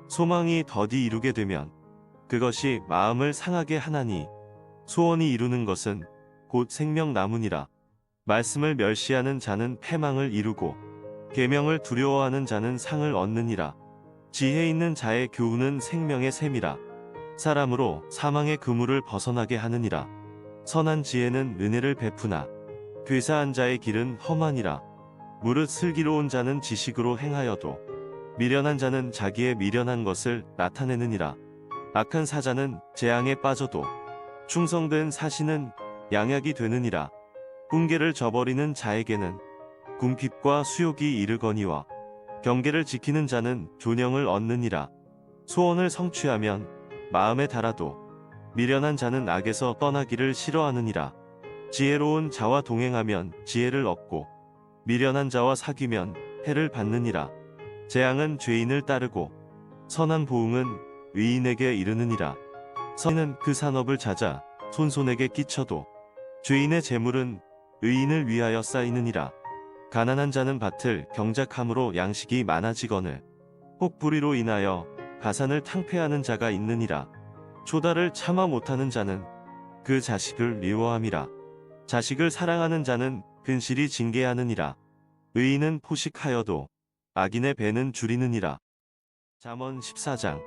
소망이 더디 이루게 되면 그것이 마음을 상하게 하나니 소원이 이루는 것은 곧 생명나무니라. 말씀을 멸시하는 자는 패망을 이루고 계명을 두려워하는 자는 상을 얻느니라. 지혜 있는 자의 교훈은 생명의 샘이라. 사람으로 사망의 그물을 벗어나게 하느니라. 선한 지혜는 은혜를 베푸나 괴사한 자의 길은 험하니라. 무릇 슬기로운 자는 지식으로 행하여도 미련한 자는 자기의 미련한 것을 나타내느니라. 악한 사자는 재앙에 빠져도 충성된 사신은 양약이 되느니라. 훈계를 저버리는 자에게는 궁핍과 수욕이 이르거니와 경계를 지키는 자는 존영을 얻느니라. 소원을 성취하면 마음에 달아도 미련한 자는 악에서 떠나기를 싫어하느니라. 지혜로운 자와 동행하면 지혜를 얻고 미련한 자와 사귀면 해를 받느니라. 재앙은 죄인을 따르고 선한 보응은 의인에게 이르느니라. 선은 그 산업을 찾아 손손에게 끼쳐도 죄인의 재물은 의인을 위하여 쌓이느니라. 가난한 자는 밭을 경작함으로 양식이 많아지거늘 혹부리로 인하여 가산을 탕폐하는 자가 있느니라. 조다를 참아 못하는 자는 그 자식을 미워함이라. 자식을 사랑하는 자는 근실이 징계하느니라. 의인은 포식하여도 악인의 배는 줄이느니라. 잠언 14장.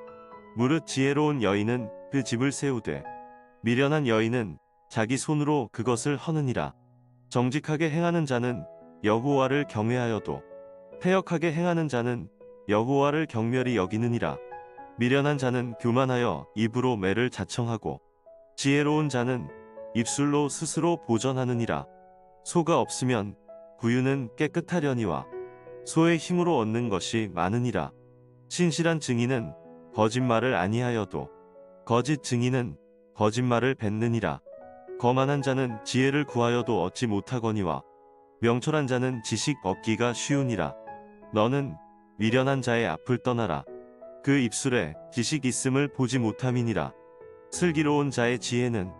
무릇 지혜로운 여인은 그 집을 세우되 미련한 여인은 자기 손으로 그것을 허느니라. 정직하게 행하는 자는 여호와를 경외하여도 패역하게 행하는 자는 여호와를 경멸히 여기느니라. 미련한 자는 교만하여 입으로 매를 자청하고 지혜로운 자는 입술로 스스로 보전하느니라. 소가 없으면 구유는 깨끗하려니와 소의 힘으로 얻는 것이 많으니라. 신실한 증인은 거짓말을 아니하여도 거짓 증인은 거짓말을 뱉느니라. 거만한 자는 지혜를 구하여도 얻지 못하거니와 명철한 자는 지식 얻기가 쉬우니라. 너는 미련한 자의 앞을 떠나라. 그 입술에 지식 있음을 보지 못함이니라. 슬기로운 자의 지혜는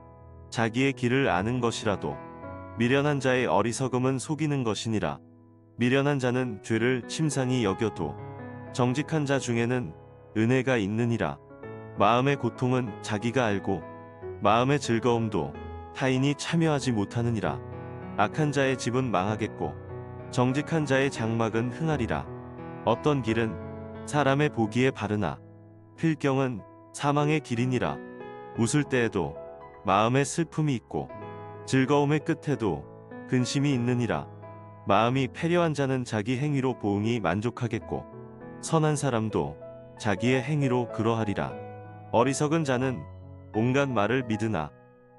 자기의 길을 아는 것이라도 미련한 자의 어리석음은 속이는 것이니라. 미련한 자는 죄를 침상히 여겨도 정직한 자 중에는 은혜가 있느니라. 마음의 고통은 자기가 알고 마음의 즐거움도 타인이 참여하지 못하느니라. 악한 자의 집은 망하겠고 정직한 자의 장막은 흥하리라. 어떤 길은 사람의 보기에 바르나 필경은 사망의 길이니라. 웃을 때에도 마음에 슬픔이 있고 즐거움의 끝에도 근심이 있느니라. 마음이 패려한 자는 자기 행위로 보응이 만족하겠고 선한 사람도 자기의 행위로 그러하리라. 어리석은 자는 온갖 말을 믿으나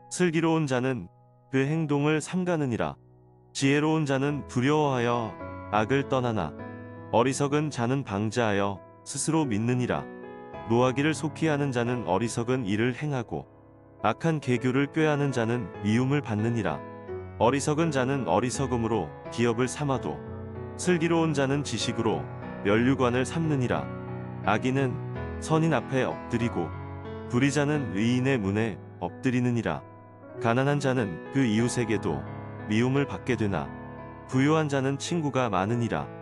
슬기로운 자는 그 행동을 삼가느니라. 지혜로운 자는 두려워하여 악을 떠나나 어리석은 자는 방자하여 스스로 믿느니라. 노하기를 속히 하는 자는 어리석은 일을 행하고 악한 계교를 꾀하는 자는 미움을 받느니라. 어리석은 자는 어리석음으로 기업을 삼아도 슬기로운 자는 지식으로 면류관을 삼느니라. 악인은 선인 앞에 엎드리고 불의자는 의인의 문에 엎드리느니라. 가난한 자는 그 이웃에게도 미움을 받게 되나 부유한 자는 친구가 많으니라.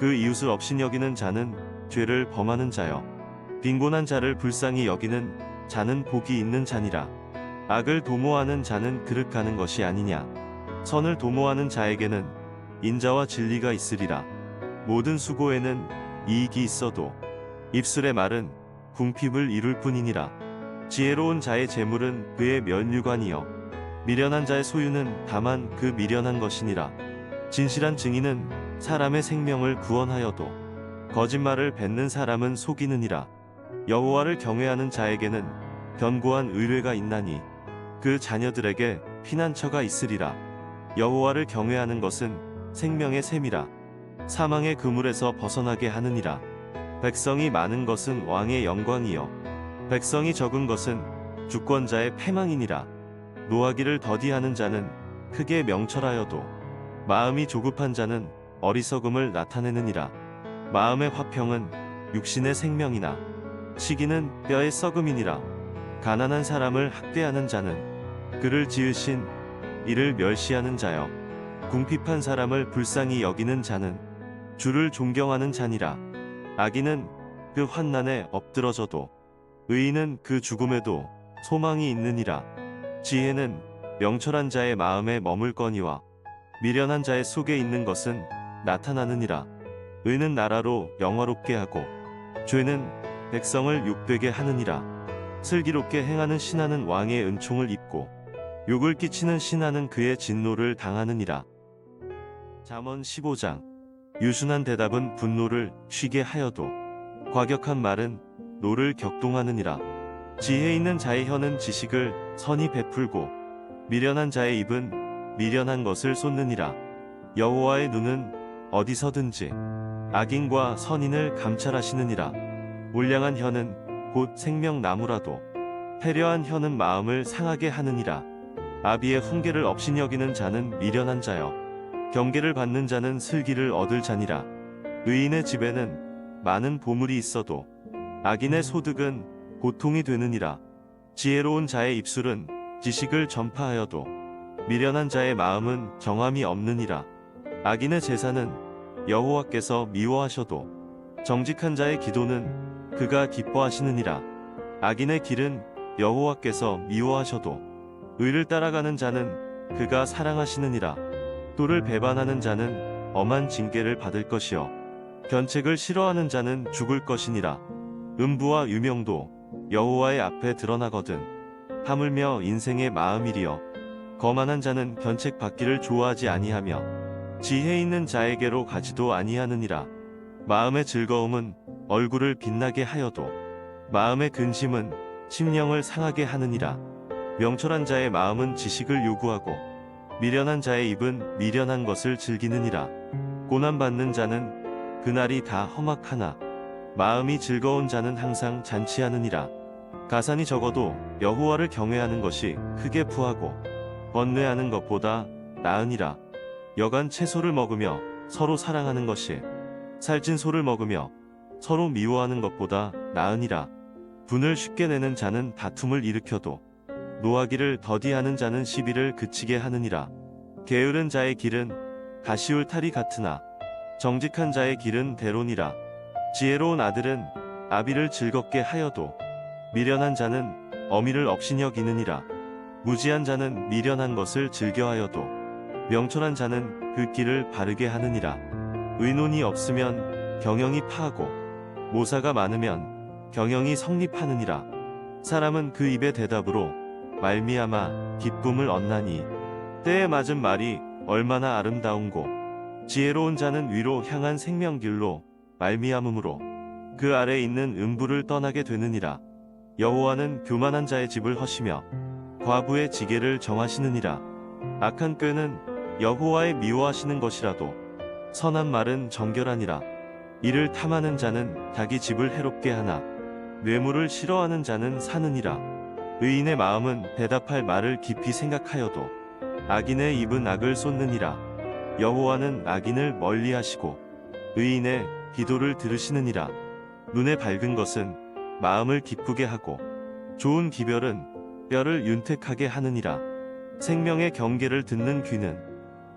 그 이웃을 업신여기는 자는 죄를 범하는 자여 빈곤한 자를 불쌍히 여기는 자는 복이 있는 자니라. 악을 도모하는 자는 그릇가는 것이 아니냐. 선을 도모하는 자에게는 인자와 진리가 있으리라. 모든 수고에는 이익이 있어도 입술의 말은 궁핍을 이룰 뿐이니라. 지혜로운 자의 재물은 그의 면류관이요 미련한 자의 소유는 다만 그 미련한 것이니라. 진실한 증인은 사람의 생명을 구원하여도 거짓말을 뱉는 사람은 속이느니라. 여호와를 경외하는 자에게는 견고한 의뢰가 있나니 그 자녀들에게 피난처가 있으리라. 여호와를 경외하는 것은 생명의 샘이라. 사망의 그물에서 벗어나게 하느니라. 백성이 많은 것은 왕의 영광이요 백성이 적은 것은 주권자의 패망이니라. 노하기를 더디하는 자는 크게 명철하여도 마음이 조급한 자는 어리석음을 나타내느니라. 마음의 화평은 육신의 생명이나 시기는 뼈의 썩음이니라. 가난한 사람을 학대하는 자는 그를 지으신 이를 멸시하는 자여 궁핍한 사람을 불쌍히 여기는 자는 주를 존경하는 자니라. 악인은 그 환난에 엎드러져도 의인은 그 죽음에도 소망이 있느니라. 지혜는 명철한 자의 마음에 머물거니와 미련한 자의 속에 있는 것은 나타나느니라. 의는 나라로 영화롭게 하고 죄는 백성을 욕되게 하느니라. 슬기롭게 행하는 신하는 왕의 은총을 입고 욕을 끼치는 신하는 그의 진노를 당하느니라. 잠언 15장. 유순한 대답은 분노를 쉬게 하여도 과격한 말은 노를 격동하느니라. 지혜 있는 자의 혀는 지식을 선히 베풀고 미련한 자의 입은 미련한 것을 쏟느니라. 여호와의 눈은 어디서든지 악인과 선인을 감찰하시느니라. 울량한 혀는 곧 생명나무라도 패려한 혀는 마음을 상하게 하느니라. 아비의 훈계를 업신여기는 자는 미련한 자여 경계를 받는 자는 슬기를 얻을 자니라. 의인의 집에는 많은 보물이 있어도 악인의 소득은 고통이 되느니라. 지혜로운 자의 입술은 지식을 전파하여도 미련한 자의 마음은 정함이 없느니라. 악인의 제사는 여호와께서 미워하셔도 정직한 자의 기도는 그가 기뻐하시느니라. 악인의 길은 여호와께서 미워하셔도 의를 따라가는 자는 그가 사랑하시느니라. 도를 배반하는 자는 엄한 징계를 받을 것이요 견책을 싫어하는 자는 죽을 것이니라. 음부와 유명도 여호와의 앞에 드러나거든 하물며 인생의 마음이리여 거만한 자는 견책 받기를 좋아하지 아니하며 지혜 있는 자에게로 가지도 아니하느니라. 마음의 즐거움은 얼굴을 빛나게 하여도 마음의 근심은 심령을 상하게 하느니라. 명철한 자의 마음은 지식을 요구하고 미련한 자의 입은 미련한 것을 즐기느니라. 고난받는 자는 그날이 다 험악하나 마음이 즐거운 자는 항상 잔치하느니라. 가산이 적어도 여호와를 경외하는 것이 크게 부하고 번뇌하는 것보다 나으니라. 여간 채소를 먹으며 서로 사랑하는 것이 살찐 소를 먹으며 서로 미워하는 것보다 나으니라. 분을 쉽게 내는 자는 다툼을 일으켜도 노하기를 더디하는 자는 시비를 그치게 하느니라. 게으른 자의 길은 가시울타리 같으나 정직한 자의 길은 대론이라. 지혜로운 아들은 아비를 즐겁게 하여도 미련한 자는 어미를 억신여 기느니라. 무지한 자는 미련한 것을 즐겨하여도 명철한 자는 그 길을 바르게 하느니라. 의논이 없으면 경영이 파하고 모사가 많으면 경영이 성립하느니라. 사람은 그 입의 대답으로 말미암아 기쁨을 얻나니 때에 맞은 말이 얼마나 아름다운고. 지혜로운 자는 위로 향한 생명길로 말미암음으로 그 아래 있는 음부를 떠나게 되느니라. 여호와는 교만한 자의 집을 허시며 과부의 지게를 정하시느니라. 악한 꾀는 여호와의 미워하시는 것이라도 선한 말은 정결하니라. 이를 탐하는 자는 자기 집을 해롭게 하나 뇌물을 싫어하는 자는 사느니라. 의인의 마음은 대답할 말을 깊이 생각하여도 악인의 입은 악을 쏟느니라. 여호와는 악인을 멀리하시고 의인의 기도를 들으시느니라. 눈에 밝은 것은 마음을 기쁘게 하고 좋은 기별은 뼈를 윤택하게 하느니라. 생명의 경계를 듣는 귀는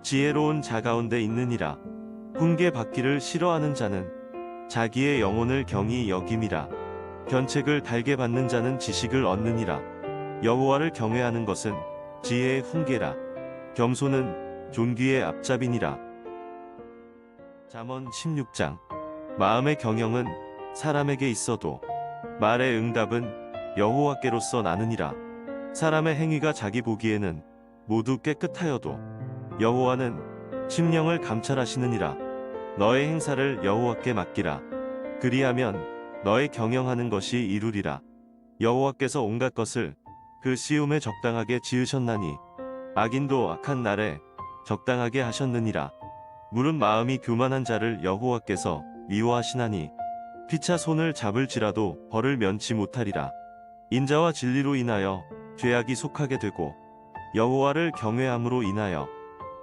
지혜로운 자 가운데 있느니라. 훈계 받기를 싫어하는 자는 자기의 영혼을 경히 여김이라. 견책을 달게 받는 자는 지식을 얻느니라. 여호와를 경외하는 것은 지혜의 훈계라. 겸손은 존귀의 앞잡이니라. 잠언 16장. 마음의 경영은 사람에게 있어도 말의 응답은 여호와께로서 나느니라. 사람의 행위가 자기 보기에는 모두 깨끗하여도 여호와는 심령을 감찰하시느니라. 너의 행사를 여호와께 맡기라. 그리하면 너의 경영하는 것이 이루리라. 여호와께서 온갖 것을 그 시움에 적당하게 지으셨나니 악인도 악한 날에 적당하게 하셨느니라. 물은 마음이 교만한 자를 여호와께서 미워하시나니 피차 손을 잡을지라도 벌을 면치 못하리라. 인자와 진리로 인하여 죄악이 속하게 되고 여호와를 경외함으로 인하여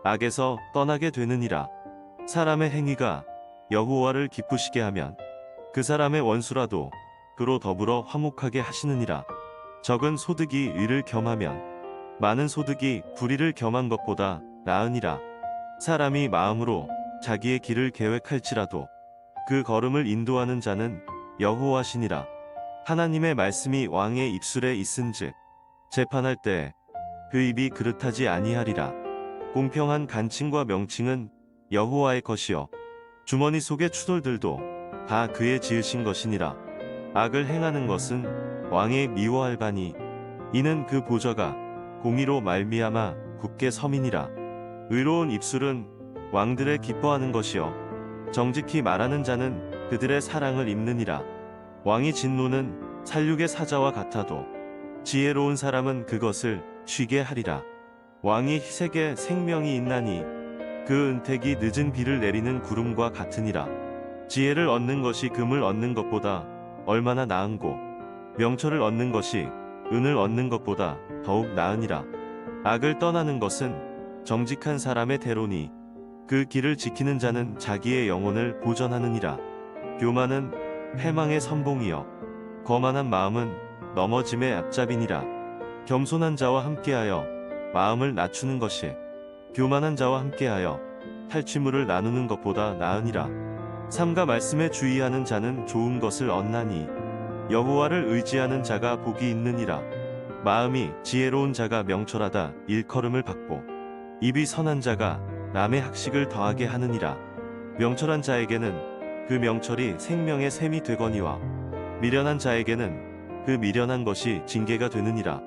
악에서 떠나게 되느니라. 사람의 행위가 여호와를 기쁘시게 하면 그 사람의 원수라도 그로 더불어 화목하게 하시느니라. 적은 소득이 의를 겸하면 많은 소득이 불의를 겸한 것보다 나으니라. 사람이 마음으로 자기의 길을 계획할지라도 그 걸음을 인도하는 자는 여호와시니라. 하나님의 말씀이 왕의 입술에 있은즉 재판할 때 그 입이 그릇하지 아니하리라. 공평한 간칭과 명칭은 여호와의 것이요 주머니 속의 추돌들도 다 그의 지으신 것이니라. 악을 행하는 것은 왕의 미워할 바니 이는 그 보좌가 공의로 말미암아 굳게 서민이라. 의로운 입술은 왕들의 기뻐하는 것이요 정직히 말하는 자는 그들의 사랑을 입느니라. 왕의 진노는 살육의 사자와 같아도 지혜로운 사람은 그것을 쉬게 하리라. 왕이 희색에 생명이 있나니 그 은택이 늦은 비를 내리는 구름과 같으니라. 지혜를 얻는 것이 금을 얻는 것보다 얼마나 나은고 명철을 얻는 것이 은을 얻는 것보다 더욱 나으니라. 악을 떠나는 것은 정직한 사람의 대로니 그 길을 지키는 자는 자기의 영혼을 보전하느니라. 교만은 패망의 선봉이여 거만한 마음은 넘어짐의 앞잡이니라. 겸손한 자와 함께하여 마음을 낮추는 것이 교만한 자와 함께하여 탈취물을 나누는 것보다 나으니라. 삼가 말씀에 주의하는 자는 좋은 것을 얻나니 여호와를 의지하는 자가 복이 있느니라. 마음이 지혜로운 자가 명철하다 일컬음을 받고 입이 선한 자가 남의 학식을 더하게 하느니라. 명철한 자에게는 그 명철이 생명의 샘이 되거니와 미련한 자에게는 그 미련한 것이 징계가 되느니라.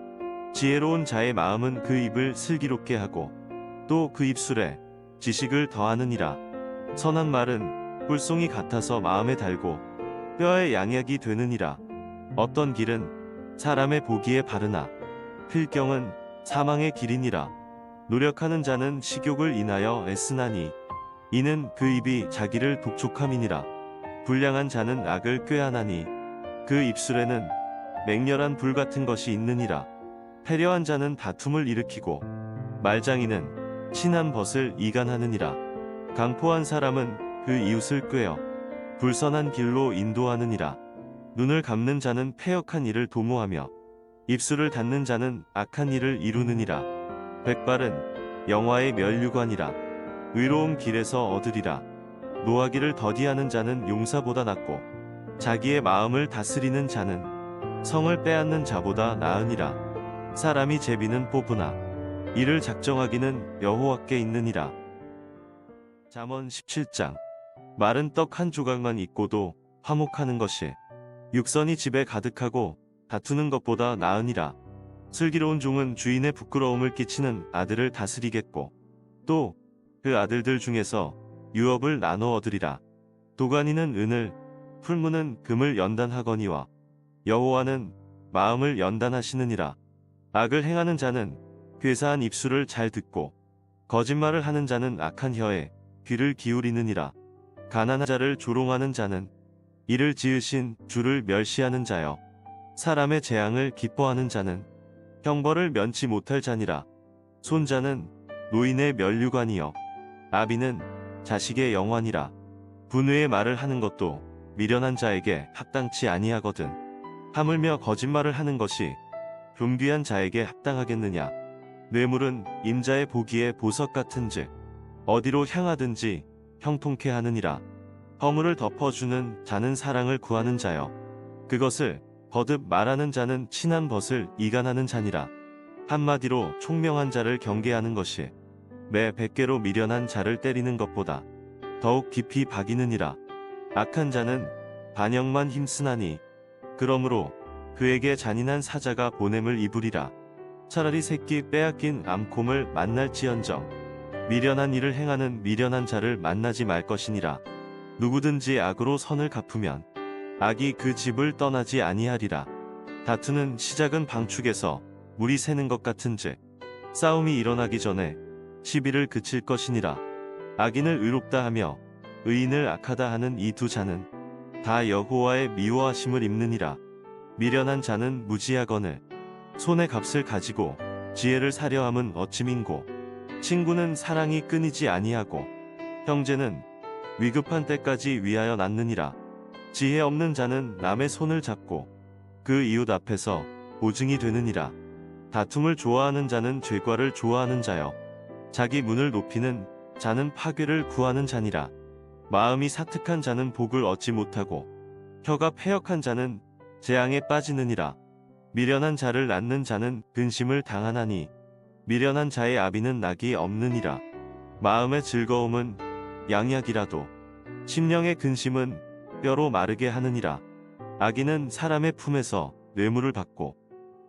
지혜로운 자의 마음은 그 입을 슬기롭게 하고 또 그 입술에 지식을 더하느니라. 선한 말은 꿀송이 같아서 마음에 달고 뼈에 양약이 되느니라. 어떤 길은 사람의 보기에 바르나 필경은 사망의 길이니라. 노력하는 자는 식욕을 인하여 애쓰나니 이는 그 입이 자기를 독촉함이니라. 불량한 자는 악을 꾀하나니 그 입술에는 맹렬한 불 같은 것이 있느니라. 패려한 자는 다툼을 일으키고 말장이는 친한 벗을 이간하느니라. 강포한 사람은 그 이웃을 꾀어 불선한 길로 인도하느니라. 눈을 감는 자는 패역한 일을 도모하며 입술을 닫는 자는 악한 일을 이루느니라. 백발은 영화의 면류관이라. 의로움 길에서 얻으리라. 노하기를 더디하는 자는 용사보다 낫고 자기의 마음을 다스리는 자는 성을 빼앗는 자보다 나으니라. 사람이 제비는 뽑으나 이를 작정하기는 여호와께 있느니라. 잠언 17장. 마른 떡 한 조각만 있고도 화목하는 것이 육선이 집에 가득하고 다투는 것보다 나으니라. 슬기로운 종은 주인의 부끄러움을 끼치는 아들을 다스리겠고 또 그 아들들 중에서 유업을 나눠 얻으리라. 도가니는 은을, 풀무는 금을 연단하거니와 여호와는 마음을 연단하시느니라. 악을 행하는 자는 괴사한 입술을 잘 듣고 거짓말을 하는 자는 악한 혀에 귀를 기울이느니라. 가난한 자를 조롱하는 자는 이를 지으신 주를 멸시하는 자여. 사람의 재앙을 기뻐하는 자는 형벌을 면치 못할 자니라. 손자는 노인의 면류관이여 아비는 자식의 영환이라. 분의의 말을 하는 것도 미련한 자에게 합당치 아니하거든. 하물며 거짓말을 하는 것이 존귀한 자에게 합당하겠느냐. 뇌물은 임자의 보기에 보석 같은즉 어디로 향하든지 형통케 하느니라. 허물을 덮어주는 자는 사랑을 구하는 자여 그것을 거듭 말하는 자는 친한 벗을 이간하는 자니라. 한마디로 총명한 자를 경계하는 것이 매 100개로 미련한 자를 때리는 것보다 더욱 깊이 박이느니라. 악한 자는 반역만 힘쓰나니 그러므로 그에게 잔인한 사자가 보냄을 입으리라. 차라리 새끼 빼앗긴 암곰을 만날지언정 미련한 일을 행하는 미련한 자를 만나지 말 것이니라. 누구든지 악으로 선을 갚으면 악이 그 집을 떠나지 아니하리라. 다투는 시작은 방축에서 물이 새는 것 같은즉 싸움이 일어나기 전에 시비를 그칠 것이니라. 악인을 의롭다 하며 의인을 악하다 하는 이 두 자는 다 여호와의 미워하심을 입느니라. 미련한 자는 무지하거늘 손의 값을 가지고 지혜를 사려 함은 어찌 민고. 친구는 사랑이 끊이지 아니하고 형제는 위급한 때까지 위하여 낳느니라. 지혜 없는 자는 남의 손을 잡고 그 이웃 앞에서 보증이 되느니라. 다툼을 좋아하는 자는 죄과를 좋아하는 자여 자기 문을 높이는 자는 파괴를 구하는 자니라. 마음이 사특한 자는 복을 얻지 못하고 혀가 패역한 자는 재앙에 빠지느니라. 미련한 자를 낳는 자는 근심을 당하나니 미련한 자의 아비는 낙이 없느니라. 마음의 즐거움은 양약이라도 심령의 근심은 뼈로 마르게 하느니라. 악인은 사람의 품에서 뇌물을 받고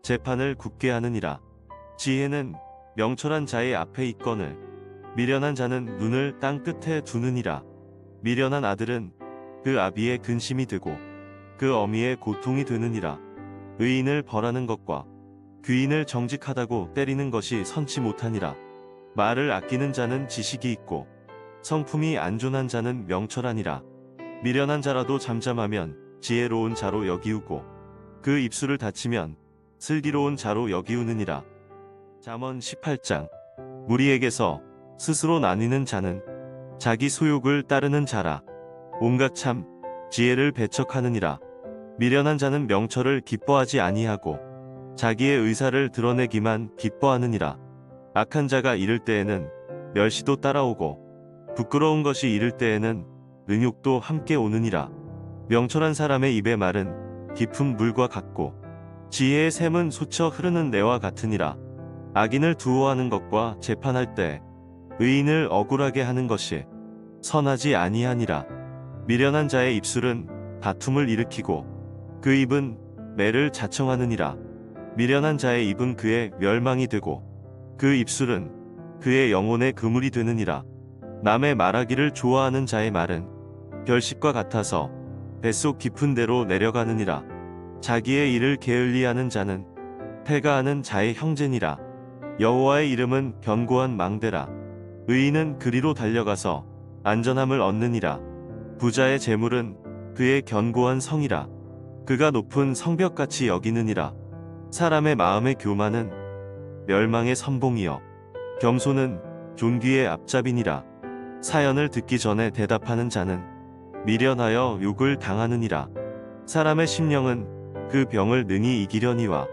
재판을 굳게 하느니라. 지혜는 명철한 자의 앞에 있거늘 미련한 자는 눈을 땅 끝에 두느니라. 미련한 아들은 그 아비의 근심이 되고 그 어미의 고통이 되느니라. 의인을 벌하는 것과 귀인을 정직하다고 때리는 것이 선치 못하니라. 말을 아끼는 자는 지식이 있고 성품이 안존한 자는 명철하니라. 미련한 자라도 잠잠하면 지혜로운 자로 여기우고 그 입술을 닫히면 슬기로운 자로 여기우느니라. 잠언 18장. 무리에게서 스스로 나뉘는 자는 자기 소욕을 따르는 자라. 온갖 참 지혜를 배척하느니라. 미련한 자는 명철을 기뻐하지 아니하고 자기의 의사를 드러내기만 기뻐하느니라. 악한 자가 이를 때에는 멸시도 따라오고 부끄러운 것이 이를 때에는 능욕도 함께 오느니라. 명철한 사람의 입의 말은 깊은 물과 같고 지혜의 샘은 솟쳐 흐르는 내와 같으니라. 악인을 두어하는 것과 재판할 때 의인을 억울하게 하는 것이 선하지 아니하니라. 미련한 자의 입술은 다툼을 일으키고 그 입은 매를 자청하느니라. 미련한 자의 입은 그의 멸망이 되고 그 입술은 그의 영혼의 그물이 되느니라. 남의 말하기를 좋아하는 자의 말은 별식과 같아서 뱃속 깊은 데로 내려가느니라. 자기의 일을 게을리하는 자는 패가하는 자의 형제니라. 여호와의 이름은 견고한 망대라. 의인은 그리로 달려가서 안전함을 얻느니라. 부자의 재물은 그의 견고한 성이라. 그가 높은 성벽같이 여기느니라. 사람의 마음의 교만은 멸망의 선봉이여 겸손은 존귀의 앞잡이니라. 사연을 듣기 전에 대답하는 자는 미련하여 욕을 당하느니라. 사람의 심령은 그 병을 능히 이기려니와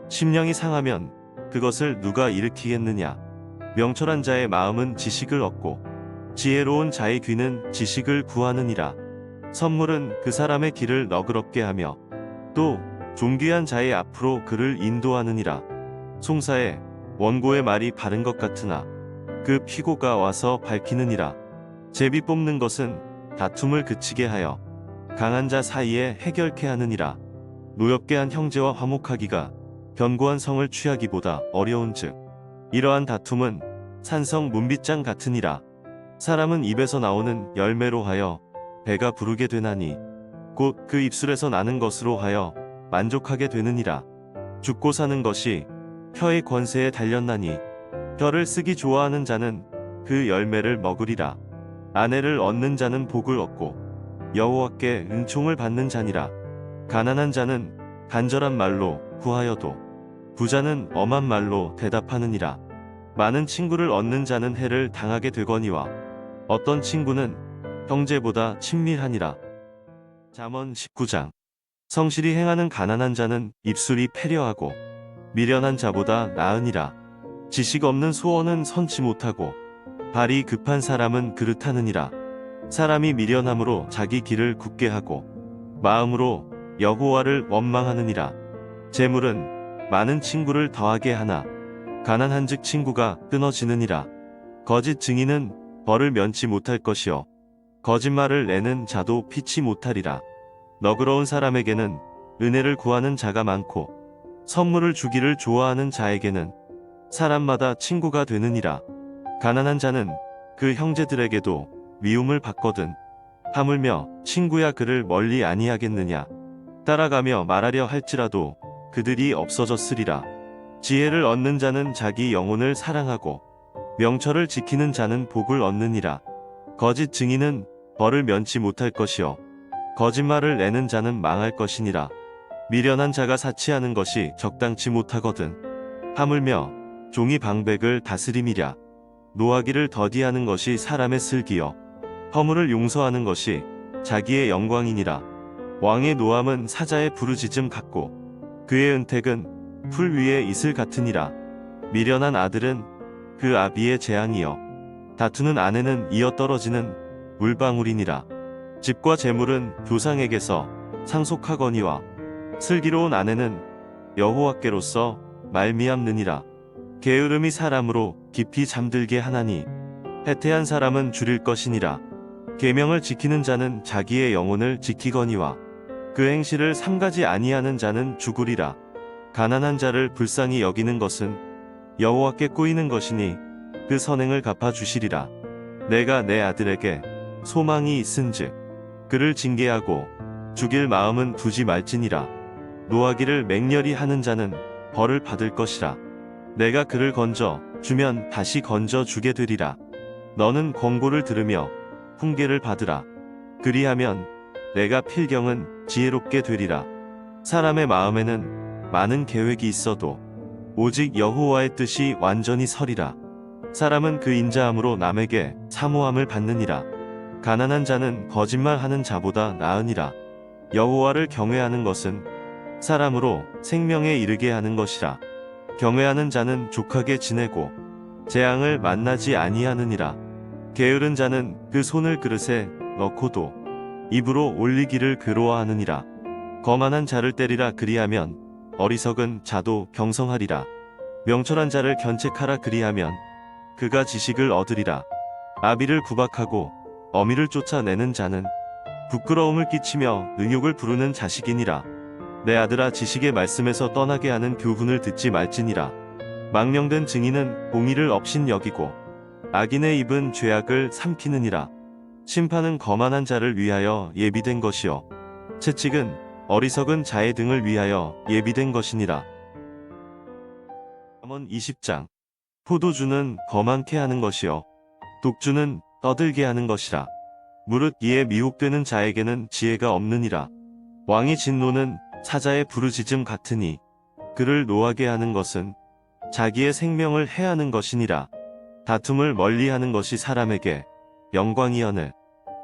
심령이 상하면 그것을 누가 일으키겠느냐. 명철한 자의 마음은 지식을 얻고 지혜로운 자의 귀는 지식을 구하느니라. 선물은 그 사람의 길을 너그럽게 하며 또 존귀한 자의 앞으로 그를 인도하느니라. 송사에 원고의 말이 바른 것 같으나 그 피고가 와서 밝히느니라. 제비 뽑는 것은 다툼을 그치게 하여 강한 자 사이에 해결케 하느니라. 노엽게 한 형제와 화목하기가 견고한 성을 취하기보다 어려운즉 이러한 다툼은 산성 문빗장 같으니라. 사람은 입에서 나오는 열매로 하여 배가 부르게 되나니 곧 그 입술에서 나는 것으로 하여 만족하게 되느니라. 죽고 사는 것이 혀의 권세에 달렸나니 혀를 쓰기 좋아하는 자는 그 열매를 먹으리라. 아내를 얻는 자는 복을 얻고 여호와께 은총을 받는 자니라. 가난한 자는 간절한 말로 구하여도 부자는 엄한 말로 대답하느니라. 많은 친구를 얻는 자는 해를 당하게 되거니와 어떤 친구는 형제보다 친밀하니라. 잠언 19장. 성실히 행하는 가난한 자는 입술이 패려하고 미련한 자보다 나으니라. 지식 없는 소원은 선치 못하고 발이 급한 사람은 그릇하느니라. 사람이 미련함으로 자기 길을 굳게 하고 마음으로 여호와를 원망하느니라. 재물은 많은 친구를 더하게 하나 가난한즉 친구가 끊어지느니라. 거짓 증인은 벌을 면치 못할 것이요 거짓말을 내는 자도 피치 못하리라. 너그러운 사람에게는 은혜를 구하는 자가 많고 선물을 주기를 좋아하는 자에게는 사람마다 친구가 되느니라. 가난한 자는 그 형제들에게도 미움을 받거든 하물며 친구야 그를 멀리 아니하겠느냐. 따라가며 말하려 할지라도 그들이 없어졌으리라. 지혜를 얻는 자는 자기 영혼을 사랑하고 명철을 지키는 자는 복을 얻느니라. 거짓 증인은 벌을 면치 못할 것이요 거짓말을 내는 자는 망할 것이니라. 미련한 자가 사치하는 것이 적당치 못하거든 하물며 종이 방백을 다스림이랴. 노하기를 더디하는 것이 사람의 슬기여 허물을 용서하는 것이 자기의 영광이니라. 왕의 노함은 사자의 부르짖음 같고 그의 은택은 풀 위에 이슬 같으니라. 미련한 아들은 그 아비의 재앙이여 다투는 아내는 이어 떨어지는 물방울이니라. 집과 재물은 조상에게서 상속하거니와 슬기로운 아내는 여호와께로서 말미암느니라. 게으름이 사람으로 깊이 잠들게 하나니 해태한 사람은 줄일 것이니라. 계명을 지키는 자는 자기의 영혼을 지키거니와 그 행실을 삼가지 아니하는 자는 죽으리라. 가난한 자를 불쌍히 여기는 것은 여호와께 꼬이는 것이니 그 선행을 갚아주시리라. 내가 내 아들에게 소망이 있은즉 그를 징계하고 죽일 마음은 두지 말지니라. 노하기를 맹렬히 하는 자는 벌을 받을 것이라. 내가 그를 건져 주면 다시 건져 주게 되리라. 너는 권고를 들으며 훈계를 받으라. 그리하면 내가 필경은 지혜롭게 되리라. 사람의 마음에는 많은 계획이 있어도 오직 여호와의 뜻이 완전히 서리라. 사람은 그 인자함으로 남에게 사모함을 받느니라. 가난한 자는 거짓말하는 자보다 나으니라. 여호와를 경외하는 것은 사람으로 생명에 이르게 하는 것이라. 경외하는 자는 족하게 지내고 재앙을 만나지 아니하느니라. 게으른 자는 그 손을 그릇에 넣고도 입으로 올리기를 괴로워하느니라. 거만한 자를 때리라 그리하면 어리석은 자도 경성하리라. 명철한 자를 견책하라 그리하면 그가 지식을 얻으리라. 아비를 구박하고 어미를 쫓아내는 자는 부끄러움을 끼치며 능욕을 부르는 자식이니라. 내 아들아 지식의 말씀에서 떠나게 하는 교훈을 듣지 말지니라. 망령된 증인은 공의를 업신여기고 악인의 입은 죄악을 삼키느니라. 심판은 거만한 자를 위하여 예비된 것이요 채찍은 어리석은 자의 등을 위하여 예비된 것이니라. 잠언 20장. 포도주는 거만케 하는 것이요 독주는 떠들게 하는 것이라. 무릇 이에 미혹되는 자에게는 지혜가 없느니라. 왕의 진노는 사자의 부르짖음 같으니 그를 노하게 하는 것은 자기의 생명을 해하는 것이니라. 다툼을 멀리하는 것이 사람에게 영광이여늘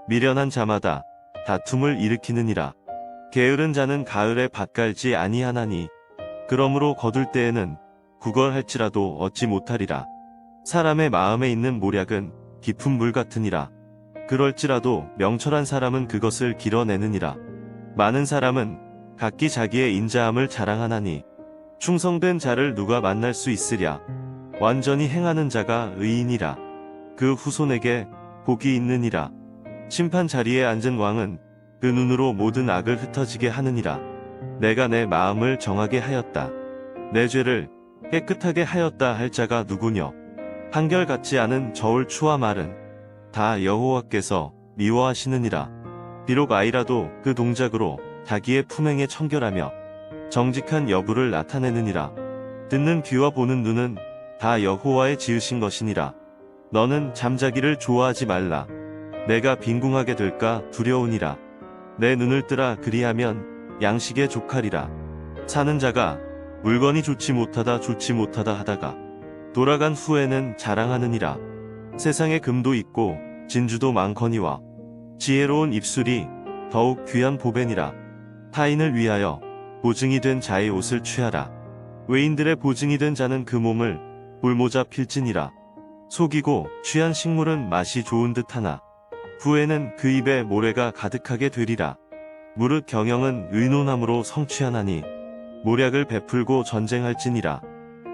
미련한 자마다 다툼을 일으키느니라. 게으른 자는 가을에 밭 갈지 아니하나니 그러므로 거둘 때에는 구걸할지라도 얻지 못하리라. 사람의 마음에 있는 모략은 깊은 물 같으니라. 그럴지라도 명철한 사람은 그것을 길어내느니라. 많은 사람은 각기 자기의 인자함을 자랑하나니 충성된 자를 누가 만날 수 있으랴. 완전히 행하는 자가 의인이라. 그 후손에게 복이 있느니라. 심판 자리에 앉은 왕은 그 눈으로 모든 악을 흩어지게 하느니라. 내가 내 마음을 정하게 하였다. 내 죄를 깨끗하게 하였다 할 자가 누구뇨. 한결같지 않은 저울 추와 말은 다 여호와께서 미워하시느니라. 비록 아이라도 그 동작으로 자기의 품행에 청결하며 정직한 여부를 나타내느니라. 듣는 귀와 보는 눈은 다 여호와의 지으신 것이니라. 너는 잠자기를 좋아하지 말라. 내가 빈궁하게 될까 두려우니라. 내 눈을 뜨라 그리하면 양식에 족하리라. 사는 자가 물건이 좋지 못하다 하다가 돌아간 후에는 자랑하느니라. 세상에 금도 있고 진주도 많거니와 지혜로운 입술이 더욱 귀한 보배니라. 타인을 위하여 보증이 된 자의 옷을 취하라. 외인들의 보증이 된 자는 그 몸을 볼모자 필지니라. 속이고 취한 식물은 맛이 좋은 듯하나 후에는 그 입에 모래가 가득하게 되리라. 무릇 경영은 의논함으로 성취하나니 모략을 베풀고 전쟁할지니라.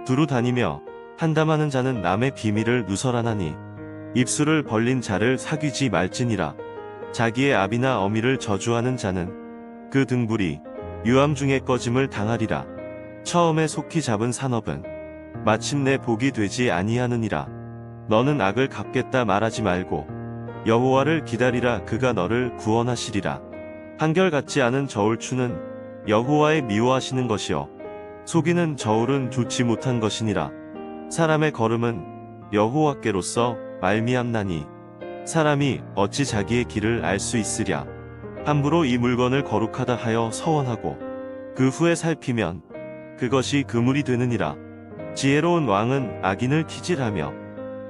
두루 다니며 한담하는 자는 남의 비밀을 누설하나니 입술을 벌린 자를 사귀지 말지니라. 자기의 아비나 어미를 저주하는 자는 그 등불이 유암 중에 꺼짐을 당하리라. 처음에 속히 잡은 산업은 마침내 복이 되지 아니하느니라. 너는 악을 갚겠다 말하지 말고 여호와를 기다리라. 그가 너를 구원하시리라. 한결같지 않은 저울추는 여호와의 미워하시는 것이요 속이는 저울은 좋지 못한 것이니라. 사람의 걸음은 여호와께로서 말미암나니 사람이 어찌 자기의 길을 알 수 있으랴. 함부로 이 물건을 거룩하다 하여 서원하고 그 후에 살피면 그것이 그물이 되느니라. 지혜로운 왕은 악인을 티질하며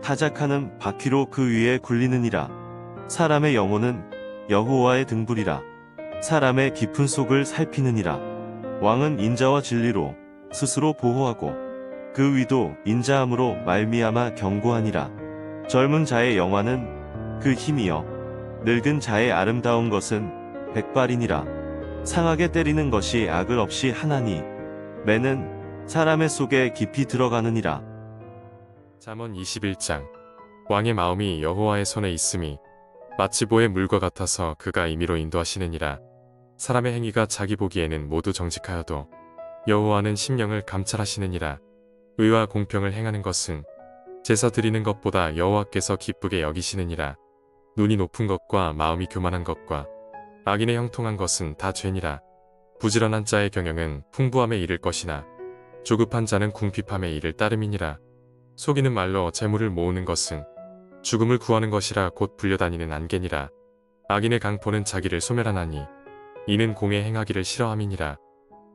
타작하는 바퀴로 그 위에 굴리느니라. 사람의 영혼은 여호와의 등불이라. 사람의 깊은 속을 살피느니라. 왕은 인자와 진리로 스스로 보호하고 그 위도 인자함으로 말미암아 견고하니라. 젊은 자의 영화는 그 힘이여 늙은 자의 아름다운 것은 백발이니라. 상하게 때리는 것이 악을 없이 하나니 매는 사람의 속에 깊이 들어가느니라. 잠언 21장. 왕의 마음이 여호와의 손에 있음이 마치 보의 물과 같아서 그가 임의로 인도하시느니라. 사람의 행위가 자기 보기에는 모두 정직하여도 여호와는 심령을 감찰하시느니라. 의와 공평을 행하는 것은 제사 드리는 것보다 여호와께서 기쁘게 여기시느니라. 눈이 높은 것과 마음이 교만한 것과 악인의 형통한 것은 다 죄니라. 부지런한 자의 경영은 풍부함에 이를 것이나 조급한 자는 궁핍함에 이를 따름이니라. 속이는 말로 재물을 모으는 것은 죽음을 구하는 것이라 곧 불려다니는 안개니라. 악인의 강포는 자기를 소멸하나니 이는 공에 행하기를 싫어함이니라.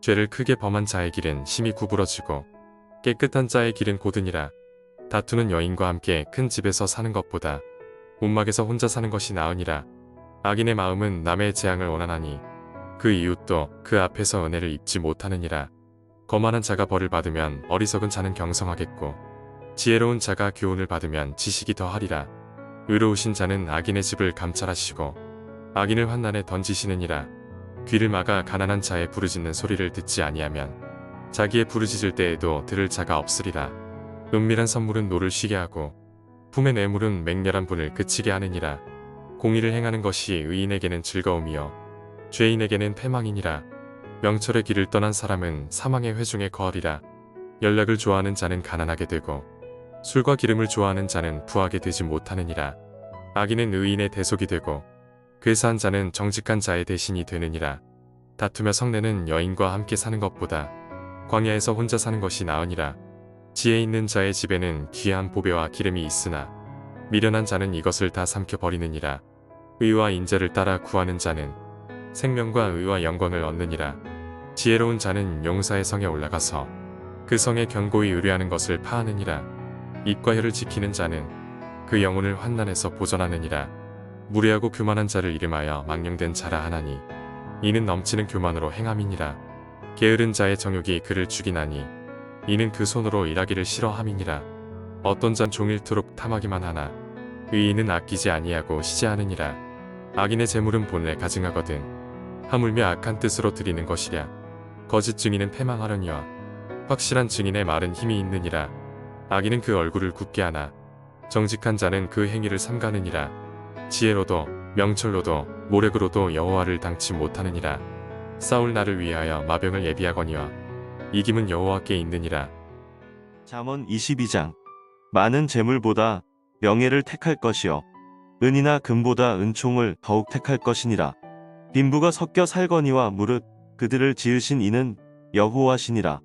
죄를 크게 범한 자의 길은 심히 구부러지고 깨끗한 자의 길은 고드니라. 다투는 여인과 함께 큰 집에서 사는 것보다 움막에서 혼자 사는 것이 나으니라. 악인의 마음은 남의 재앙을 원하나니 그 이웃도 그 앞에서 은혜를 입지 못하느니라. 거만한 자가 벌을 받으면 어리석은 자는 경성하겠고 지혜로운 자가 교훈을 받으면 지식이 더하리라. 의로우신 자는 악인의 집을 감찰하시고 악인을 환난에 던지시느니라. 귀를 막아 가난한 자의 부르짖는 소리를 듣지 아니하면 자기의 부르짖을 때에도 들을 자가 없으리라. 은밀한 선물은 노를 쉬게 하고 품의 뇌물은 맹렬한 분을 그치게 하느니라. 공의를 행하는 것이 의인에게는 즐거움이요 죄인에게는 패망이니라. 명철의 길을 떠난 사람은 사망의 회중에 거하리라. 연락을 좋아하는 자는 가난하게 되고 술과 기름을 좋아하는 자는 부하게 되지 못하느니라. 악인은 의인의 대속이 되고 괴사한 자는 정직한 자의 대신이 되느니라. 다투며 성내는 여인과 함께 사는 것보다 광야에서 혼자 사는 것이 나으니라. 지혜 있는 자의 집에는 귀한 보배와 기름이 있으나 미련한 자는 이것을 다 삼켜버리느니라. 의와 인자를 따라 구하는 자는 생명과 의와 영광을 얻느니라. 지혜로운 자는 용사의 성에 올라가서 그 성에 견고히 의뢰하는 것을 파하느니라. 입과 혀를 지키는 자는 그 영혼을 환난에서 보전하느니라. 무례하고 교만한 자를 이름하여 망령된 자라 하나니 이는 넘치는 교만으로 행함이니라. 게으른 자의 정욕이 그를 죽이나니 이는 그 손으로 일하기를 싫어함이니라. 어떤 잔 종일토록 탐하기만 하나 의인은 아끼지 아니하고 시제하느니라. 악인의 재물은 본래 가증하거든 하물며 악한 뜻으로 드리는 것이랴. 거짓 증인은 패망하려니와 확실한 증인의 말은 힘이 있느니라. 악인은 그 얼굴을 굽게 하나 정직한 자는 그 행위를 삼가느니라. 지혜로도 명철로도 모력으로도 여호와를 당치 못하느니라. 싸울 날을 위하여 마병을 예비하거니와 이김은 여호와께 있느니라. 잠언 22장. 많은 재물보다 명예를 택할 것이요 은이나 금보다 은총을 더욱 택할 것이니라. 빈부가 섞여 살거니와 무릇 그들을 지으신 이는 여호와시니라.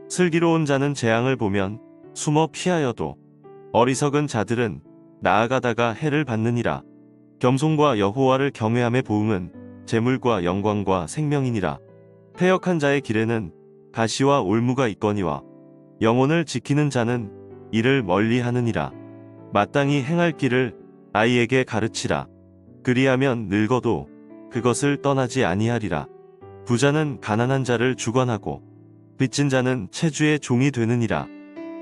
슬기로운 자는 재앙을 보면 숨어 피하여도 어리석은 자들은 나아가다가 해를 받느니라. 겸손과 여호와를 경외함의 보응은 재물과 영광과 생명이니라. 패역한 자의 길에는 가시와 올무가 있거니와 영혼을 지키는 자는 이를 멀리하느니라. 마땅히 행할 길을 아이에게 가르치라. 그리하면 늙어도 그것을 떠나지 아니하리라. 부자는 가난한 자를 주관하고 빚진 자는 체주의 종이 되느니라.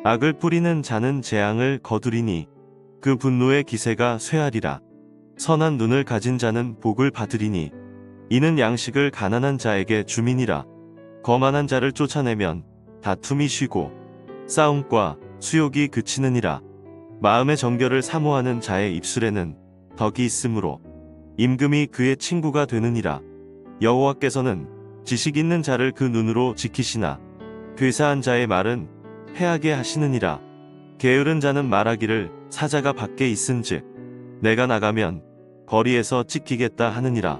악을 뿌리는 자는 재앙을 거두리니 그 분노의 기세가 쇠하리라. 선한 눈을 가진 자는 복을 받으리니 이는 양식을 가난한 자에게 주민이라. 거만한 자를 쫓아내면 다툼이 쉬고 싸움과 수욕이 그치느니라. 마음의 정결을 사모하는 자의 입술에는 덕이 있으므로 임금이 그의 친구가 되느니라. 여호와께서는 지식 있는 자를 그 눈으로 지키시나 괴사한 자의 말은 패하게 하시느니라. 게으른 자는 말하기를 사자가 밖에 있은즉 내가 나가면 거리에서 찢기겠다 하느니라.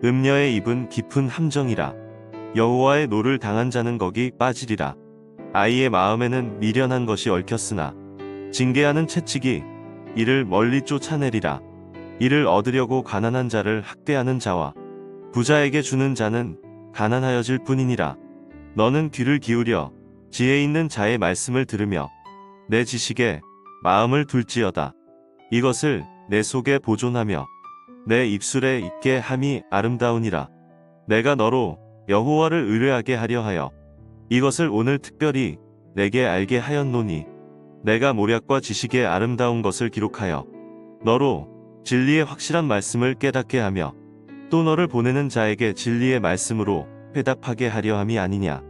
음녀의 입은 깊은 함정이라. 여호와의 노를 당한 자는 거기 빠지리라. 아이의 마음에는 미련한 것이 얽혔으나 징계하는 채찍이 이를 멀리 쫓아내리라. 이를 얻으려고 가난한 자를 학대하는 자와 부자에게 주는 자는 가난하여질 뿐이니라. 너는 귀를 기울여 지혜 있는 자의 말씀을 들으며 내 지식에 마음을 둘지어다. 이것을 내 속에 보존하며 내 입술에 있게 함이 아름다우니라. 내가 너로 여호와를 의뢰하게 하려 하여 이것을 오늘 특별히 내게 알게 하였노니 내가 모략과 지식의 아름다운 것을 기록하여 너로 진리의 확실한 말씀을 깨닫게 하며 또 너를 보내는 자에게 진리의 말씀으로 회답하게 하려 함이 아니냐.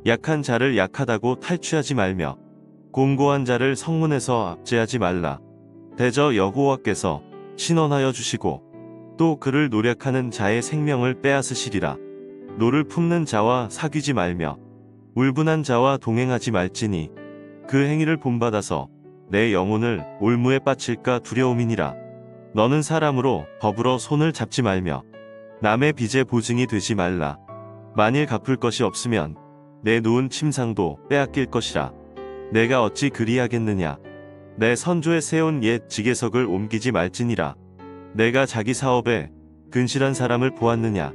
약한 자를 약하다고 탈취하지 말며 곤고한 자를 성문에서 압제하지 말라. 대저 여호와께서 신원하여 주시고 또 그를 노력하는 자의 생명을 빼앗으시리라. 노를 품는 자와 사귀지 말며 울분한 자와 동행하지 말지니 그 행위를 본받아서 내 영혼을 올무에 빠칠까 두려움이니라. 너는 사람으로 더불어 손을 잡지 말며 남의 빚에 보증이 되지 말라. 만일 갚을 것이 없으면 내 누운 침상도 빼앗길 것이라. 내가 어찌 그리하겠느냐. 내 선조에 세운 옛 지계석을 옮기지 말지니라. 내가 자기 사업에 근실한 사람을 보았느냐.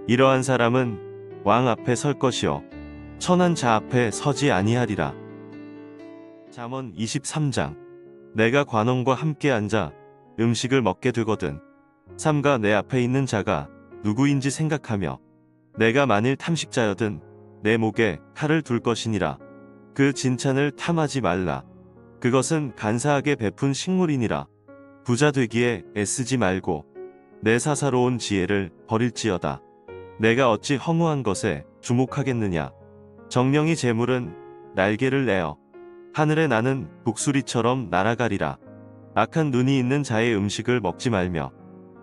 이러한 사람은 왕 앞에 설 것이요 천한 자 앞에 서지 아니하리라. 잠언 23장. 내가 관원과 함께 앉아 음식을 먹게 되거든 삼가 내 앞에 있는 자가 누구인지 생각하며 내가 만일 탐식자여든 내 목에 칼을 둘 것이니라. 그 진찬을 탐하지 말라. 그것은 간사하게 베푼 식물이니라. 부자 되기에 애쓰지 말고 내 사사로운 지혜를 버릴지어다. 내가 어찌 허무한 것에 주목하겠느냐. 정령이 재물은 날개를 내어 하늘에 나는 독수리처럼 날아가리라. 악한 눈이 있는 자의 음식을 먹지 말며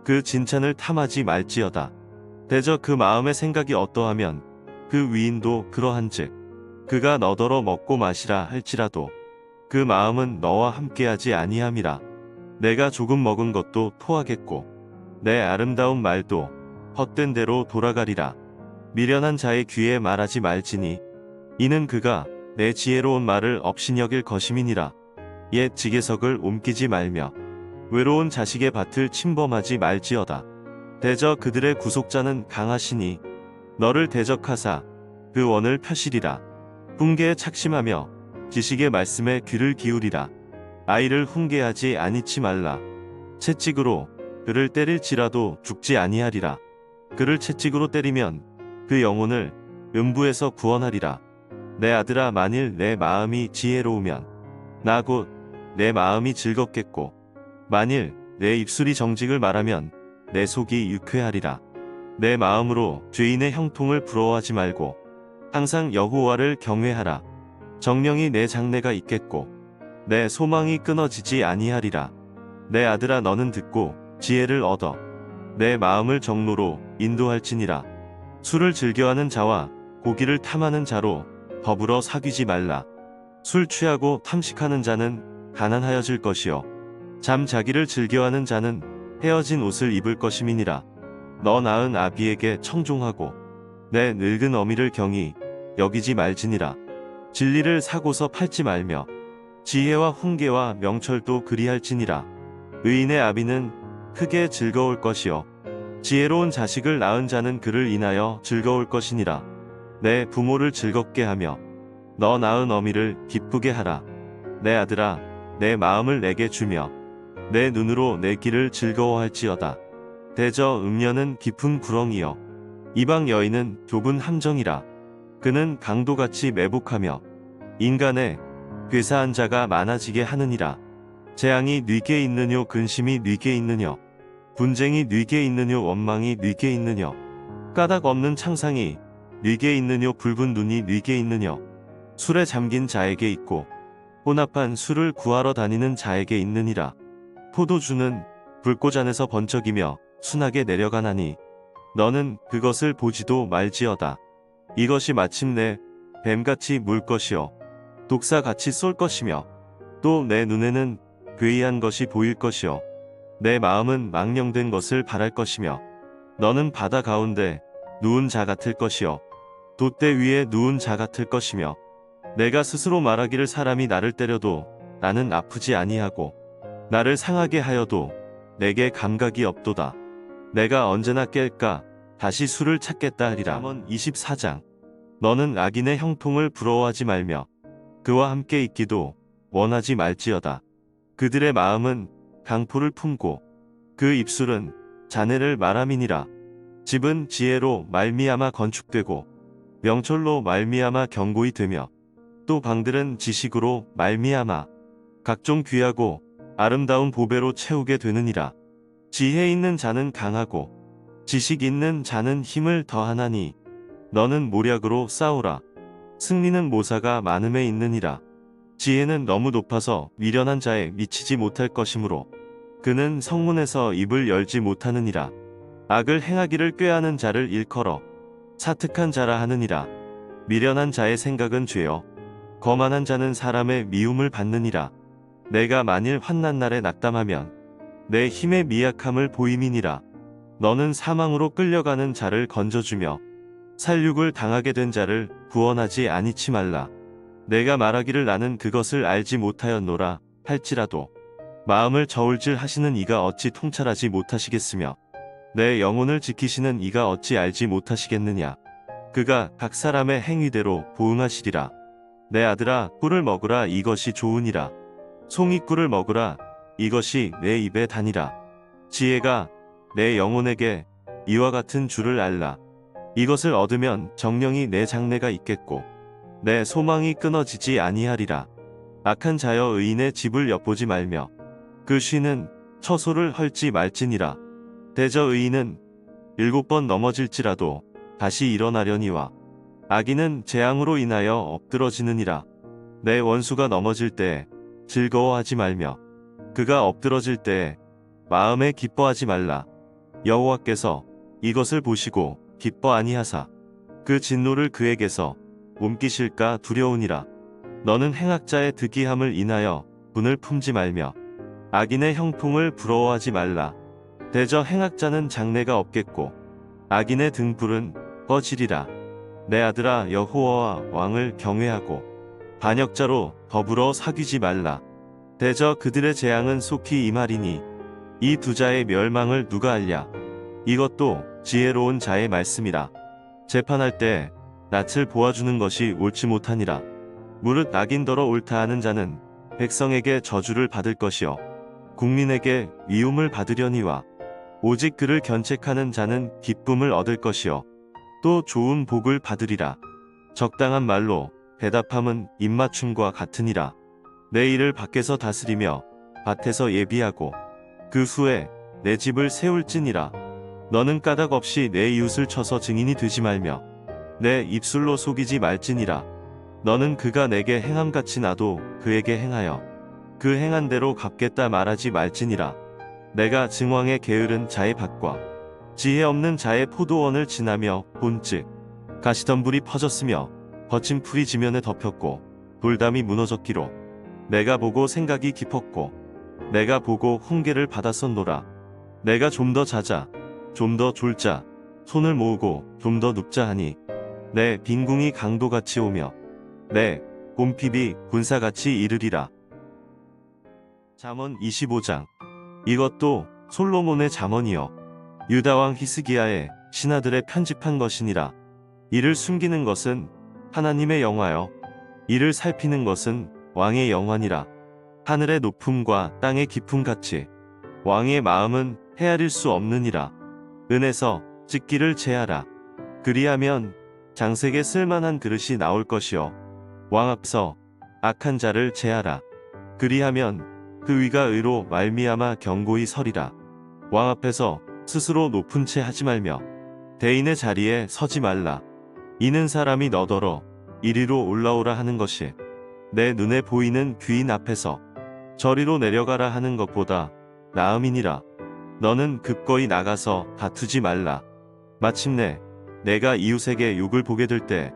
그 진찬을 탐하지 말지어다. 대저 그 마음의 생각이 어떠하면 그 위인도 그러한즉 그가 너더러 먹고 마시라 할지라도 그 마음은 너와 함께하지 아니함이라. 내가 조금 먹은 것도 토하겠고 내 아름다운 말도 헛된 대로 돌아가리라. 미련한 자의 귀에 말하지 말지니 이는 그가 내 지혜로운 말을 업신여길 것임이니라. 옛 지계석을 옮기지 말며 외로운 자식의 밭을 침범하지 말지어다. 대저 그들의 구속자는 강하시니 너를 대적하사 그 원을 펴시리라. 훈계에 착심하며 지식의 말씀에 귀를 기울이라. 아이를 훈계하지 아니치 말라. 채찍으로 그를 때릴지라도 죽지 아니하리라. 그를 채찍으로 때리면 그 영혼을 음부에서 구원하리라. 내 아들아, 만일 내 마음이 지혜로우면 나 곧 내 마음이 즐겁겠고, 만일 내 입술이 정직을 말하면 내 속이 유쾌하리라. 내 마음으로 죄인의 형통을 부러워하지 말고 항상 여호와를 경외하라. 정령이 내 장래가 있겠고 내 소망이 끊어지지 아니하리라. 내 아들아, 너는 듣고 지혜를 얻어 내 마음을 정로로 인도할지니라. 술을 즐겨하는 자와 고기를 탐하는 자로 더불어 사귀지 말라. 술 취하고 탐식하는 자는 가난하여질 것이요 잠자기를 즐겨하는 자는 헤어진 옷을 입을 것임이니라. 너 낳은 아비에게 청종하고 내 늙은 어미를 경히 여기지 말지니라. 진리를 사고서 팔지 말며 지혜와 훈계와 명철도 그리할지니라. 의인의 아비는 크게 즐거울 것이요 지혜로운 자식을 낳은 자는 그를 인하여 즐거울 것이니라. 내 부모를 즐겁게 하며 너 낳은 어미를 기쁘게 하라. 내 아들아, 내 마음을 내게 주며 내 눈으로 내 길을 즐거워할지어다. 대저 음녀는 깊은 구렁이요 이방 여인은 좁은 함정이라. 그는 강도같이 매복하며 인간의 괴사한 자가 많아지게 하느니라. 재앙이 뉘게 있느뇨, 근심이 뉘게 있느뇨, 분쟁이 뉘게 있느뇨, 원망이 뉘게 있느뇨, 까닭 없는 창상이 뉘게 있느뇨, 붉은 눈이 뉘게 있느뇨. 술에 잠긴 자에게 있고 혼합한 술을 구하러 다니는 자에게 있느니라. 포도주는 불꽃 안에서 번쩍이며 순하게 내려가나니 너는 그것을 보지도 말지어다. 이것이 마침내 뱀같이 물 것이요 독사같이 쏠 것이며 또 내 눈에는 괴이한 것이 보일 것이요 내 마음은 망령된 것을 바랄 것이며 너는 바다 가운데 누운 자 같을 것이요 돛대 위에 누운 자 같을 것이며 내가 스스로 말하기를 사람이 나를 때려도 나는 아프지 아니하고 나를 상하게 하여도 내게 감각이 없도다. 내가 언제나 깰까 다시 술을 찾겠다 하리라. 잠언 24장. 너는 악인의 형통을 부러워하지 말며 그와 함께 있기도 원하지 말지어다. 그들의 마음은 강포를 품고 그 입술은 잔해를 말함이니라. 집은 지혜로 말미암아 건축되고 명철로 말미암아 견고히 되며 또 방들은 지식으로 말미암아 각종 귀하고 아름다운 보배로 채우게 되느니라. 지혜 있는 자는 강하고 지식 있는 자는 힘을 더하나니 너는 모략으로 싸우라. 승리는 모사가 많음에 있느니라. 지혜는 너무 높아서 미련한 자에 미치지 못할 것이므로 그는 성문에서 입을 열지 못하느니라. 악을 행하기를 꾀하는 자를 일컬어 사특한 자라 하느니라. 미련한 자의 생각은 죄요 거만한 자는 사람의 미움을 받느니라. 내가 만일 환난 날에 낙담하면 내 힘의 미약함을 보임이니라. 너는 사망으로 끌려가는 자를 건져주며 살육을 당하게 된 자를 구원하지 아니치 말라. 내가 말하기를 나는 그것을 알지 못하였노라 할지라도 마음을 저울질 하시는 이가 어찌 통찰하지 못하시겠으며 내 영혼을 지키시는 이가 어찌 알지 못하시겠느냐. 그가 각 사람의 행위대로 보응하시리라. 내 아들아, 꿀을 먹으라. 이것이 좋으니라. 송이꿀을 먹으라. 이것이 내 입에 다니라. 지혜가 내 영혼에게 이와 같은 줄을 알라. 이것을 얻으면 정령이 내 장래가 있겠고 내 소망이 끊어지지 아니하리라. 악한 자여, 의인의 집을 엿보지 말며 그 쉬는 처소를 헐지 말지니라. 대저 의인은 7번 넘어질지라도 다시 일어나려니와 악인은 재앙으로 인하여 엎드러지느니라. 내 원수가 넘어질 때에 즐거워하지 말며 그가 엎드러질 때에 마음에 기뻐하지 말라. 여호와께서 이것을 보시고 기뻐 아니하사 그 진노를 그에게서 옮기실까 두려우니라. 너는 행악자의 득이함을 인하여 분을 품지 말며 악인의 형통을 부러워하지 말라. 대저 행악자는 장래가 없겠고 악인의 등불은 꺼지리라. 내 아들아, 여호와와 왕을 경외하고 반역자로 더불어 사귀지 말라. 대저 그들의 재앙은 속히 임하리니 이 두 자의 멸망을 누가 알랴. 이것도 지혜로운 자의 말씀이라. 재판할 때 낯을 보아주는 것이 옳지 못하니라. 무릇 악인더러 옳다 하는 자는 백성에게 저주를 받을 것이요 국민에게 위움을 받으려니와 오직 그를 견책하는 자는 기쁨을 얻을 것이요 또 좋은 복을 받으리라. 적당한 말로 대답함은 입맞춤과 같으니라. 내 일을 밖에서 다스리며 밭에서 예비하고 그 후에 내 집을 세울지니라. 너는 까닭 없이 내 이웃을 쳐서 증인이 되지 말며 내 입술로 속이지 말지니라. 너는 그가 내게 행함같이 나도 그에게 행하여 그 행한 대로 갚겠다 말하지 말지니라. 내가 증왕에 게으른 자의 밭과 지혜 없는 자의 포도원을 지나며 본즉 가시덤불이 퍼졌으며 거친 풀이 지면에 덮였고 돌담이 무너졌기로 내가 보고 생각이 깊었고 내가 보고 훈계를 받았었노라. 내가 좀 더 자자 좀 더 졸자 손을 모으고 좀 더 눕자 하니 내 빈궁이 강도같이 오며 내 곰핍이 군사같이 이르리라. 잠언 25장. 이것도 솔로몬의 잠언이요 유다왕 히스기야의 신하들의 편집한 것이니라. 이를 숨기는 것은 하나님의 영화요 이를 살피는 것은 왕의 영화니라. 하늘의 높음과 땅의 깊음 같이 왕의 마음은 헤아릴 수 없느니라. 은에서 찢기를 제하라. 그리하면 장색에 쓸만한 그릇이 나올 것이요 왕 앞서 악한 자를 제하라. 그리하면 그 위가 의로 말미암아 견고히 서리라. 왕 앞에서 스스로 높은 채 하지 말며 대인의 자리에 서지 말라. 이는 사람이 너더러 이리로 올라오라 하는 것이 내 눈에 보이는 귀인 앞에서 저리로 내려가라 하는 것보다 나음이니라. 너는 급거이 나가서 다투지 말라. 마침내 내가 이웃에게 욕을 보게 될 때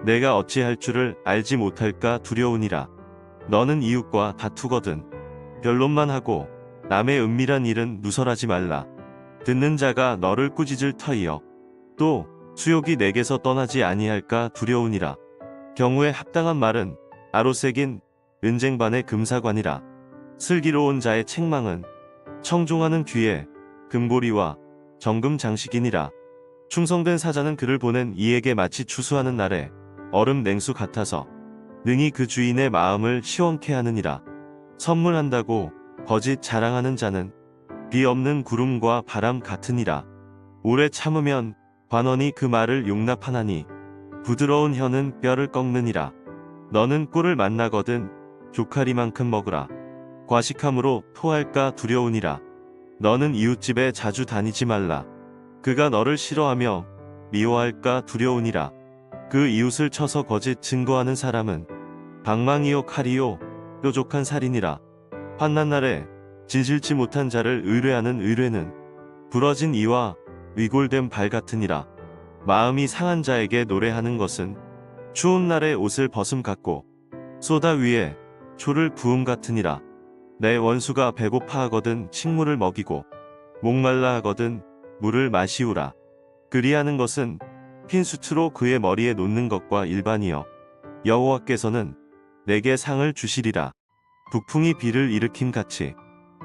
내가 어찌할 줄을 알지 못할까 두려우니라. 너는 이웃과 다투거든 변론만 하고 남의 은밀한 일은 누설하지 말라. 듣는 자가 너를 꾸짖을 터이여 또 수욕이 내게서 떠나지 아니할까 두려우니라. 경우에 합당한 말은 아로새긴 은쟁반의 금사관이라. 슬기로운 자의 책망은 청종하는 귀에 금보리와 정금 장식이니라. 충성된 사자는 그를 보낸 이에게 마치 추수하는 날에 얼음 냉수 같아서 능히 그 주인의 마음을 시원케 하느니라. 선물한다고 거짓 자랑하는 자는 비 없는 구름과 바람 같으니라. 오래 참으면 관원이 그 말을 용납하나니 부드러운 혀는 뼈를 꺾느니라. 너는 꿀을 만나거든 조카리만큼 먹으라. 과식함으로 토할까 두려우니라. 너는 이웃집에 자주 다니지 말라. 그가 너를 싫어하며 미워할까 두려우니라. 그 이웃을 쳐서 거짓 증거하는 사람은 방망이요 칼이요 뾰족한 살이니라. 환난날에 진실치 못한 자를 의뢰하는 의뢰는 부러진 이와 위골된 발 같으니라. 마음이 상한 자에게 노래하는 것은 추운 날에 옷을 벗음 같고 소다 위에 초를 부음 같으니라. 내 원수가 배고파하거든 식물을 먹이고 목말라 하거든 물을 마시우라. 그리하는 것은 흰 수트로 그의 머리에 놓는 것과 일반이여 여호와께서는 내게 상을 주시리라. 북풍이 비를 일으킴 같이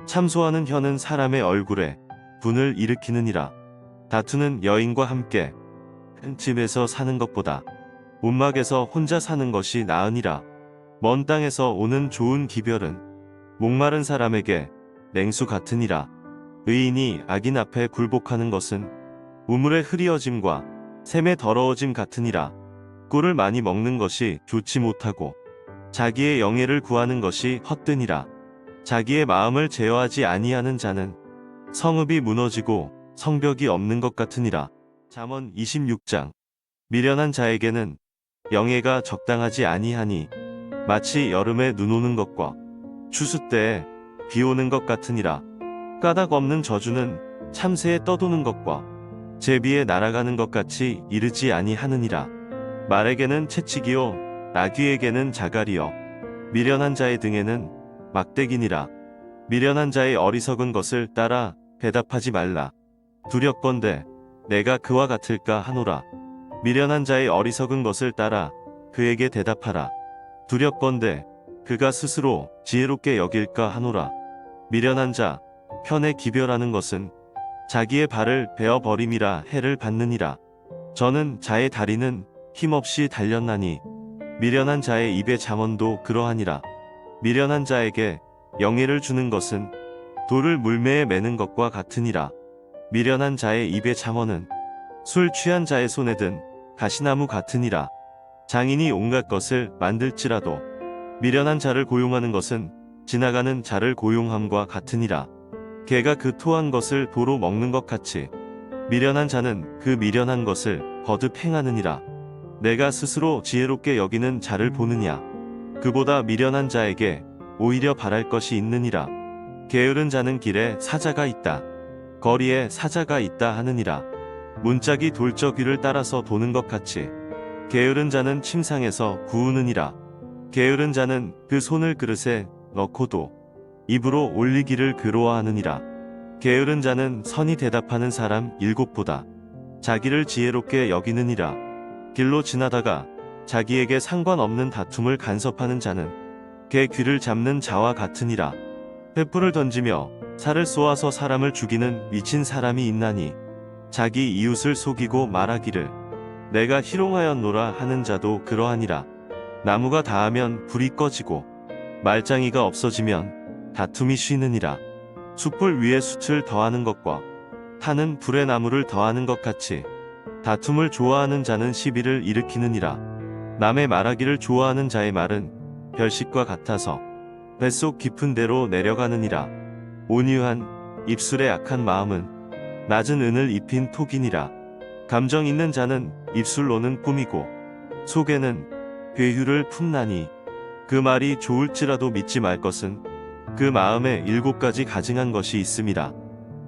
참소하는 혀는 사람의 얼굴에 분을 일으키느니라. 다투는 여인과 함께 큰 집에서 사는 것보다 움막에서 혼자 사는 것이 나으니라. 먼 땅에서 오는 좋은 기별은 목마른 사람에게 냉수 같으니라. 의인이 악인 앞에 굴복하는 것은 우물의 흐리어짐과 샘의 더러워짐 같으니라. 꿀을 많이 먹는 것이 좋지 못하고 자기의 영예를 구하는 것이 헛되니라. 자기의 마음을 제어하지 아니하는 자는 성읍이 무너지고 성벽이 없는 것 같으니라. 잠언 26장. 미련한 자에게는 영예가 적당하지 아니하니 마치 여름에 눈 오는 것과 추수 때에 비 오는 것 같으니라. 까닭 없는 저주는 참새에 떠도는 것과 제비에 날아가는 것 같이 이르지 아니하느니라. 말에게는 채찍이요 나귀에게는 자갈이요 미련한 자의 등에는 막대기니라. 미련한 자의 어리석은 것을 따라 대답하지 말라. 두렵건대 내가 그와 같을까 하노라. 미련한 자의 어리석은 것을 따라 그에게 대답하라. 두렵건대 그가 스스로 지혜롭게 여길까 하노라. 미련한 자 편에 기별하는 것은 자기의 발을 베어 버림이라 해를 받느니라. 저는 자의 다리는 힘없이 달렸나니 미련한 자의 입의 잠언도 그러하니라. 미련한 자에게 영예를 주는 것은 돌을 물매에 매는 것과 같으니라. 미련한 자의 입의 잠언은 술 취한 자의 손에 든 가시나무 같으니라. 장인이 온갖 것을 만들지라도 미련한 자를 고용하는 것은 지나가는 자를 고용함과 같으니라. 개가 그 토한 것을 도로 먹는 것 같이 미련한 자는 그 미련한 것을 거듭 행하느니라. 내가 스스로 지혜롭게 여기는 자를 보느냐. 그보다 미련한 자에게 오히려 바랄 것이 있느니라. 게으른 자는 길에 사자가 있다. 거리에 사자가 있다 하느니라. 문짝이 돌적 위를 따라서 도는 것 같이 게으른 자는 침상에서 구우느니라. 게으른 자는 그 손을 그릇에 넣고도 입으로 올리기를 괴로워하느니라. 게으른 자는 선이 대답하는 사람 7보다 자기를 지혜롭게 여기느니라. 길로 지나다가 자기에게 상관없는 다툼을 간섭하는 자는 개 귀를 잡는 자와 같으니라. 횃불을 던지며 살을 쏘아서 사람을 죽이는 미친 사람이 있나니 자기 이웃을 속이고 말하기를 내가 희롱하였노라 하는 자도 그러하니라. 나무가 닿으면 불이 꺼지고 말짱이가 없어지면 다툼이 쉬느니라. 숯불 위에 숯을 더하는 것과 타는 불에 나무를 더하는 것 같이 다툼을 좋아하는 자는 시비를 일으키느니라. 남의 말하기를 좋아하는 자의 말은 별식과 같아서 뱃속 깊은 데로 내려가느니라. 온유한 입술의 악한 마음은 낮은 은을 입힌 톡이니라. 감정 있는 자는 입술로는 꾸미고 속에는 괴휴를 품나니 그 말이 좋을지라도 믿지 말 것은 그 마음에 7가지 가증한 것이 있음이라.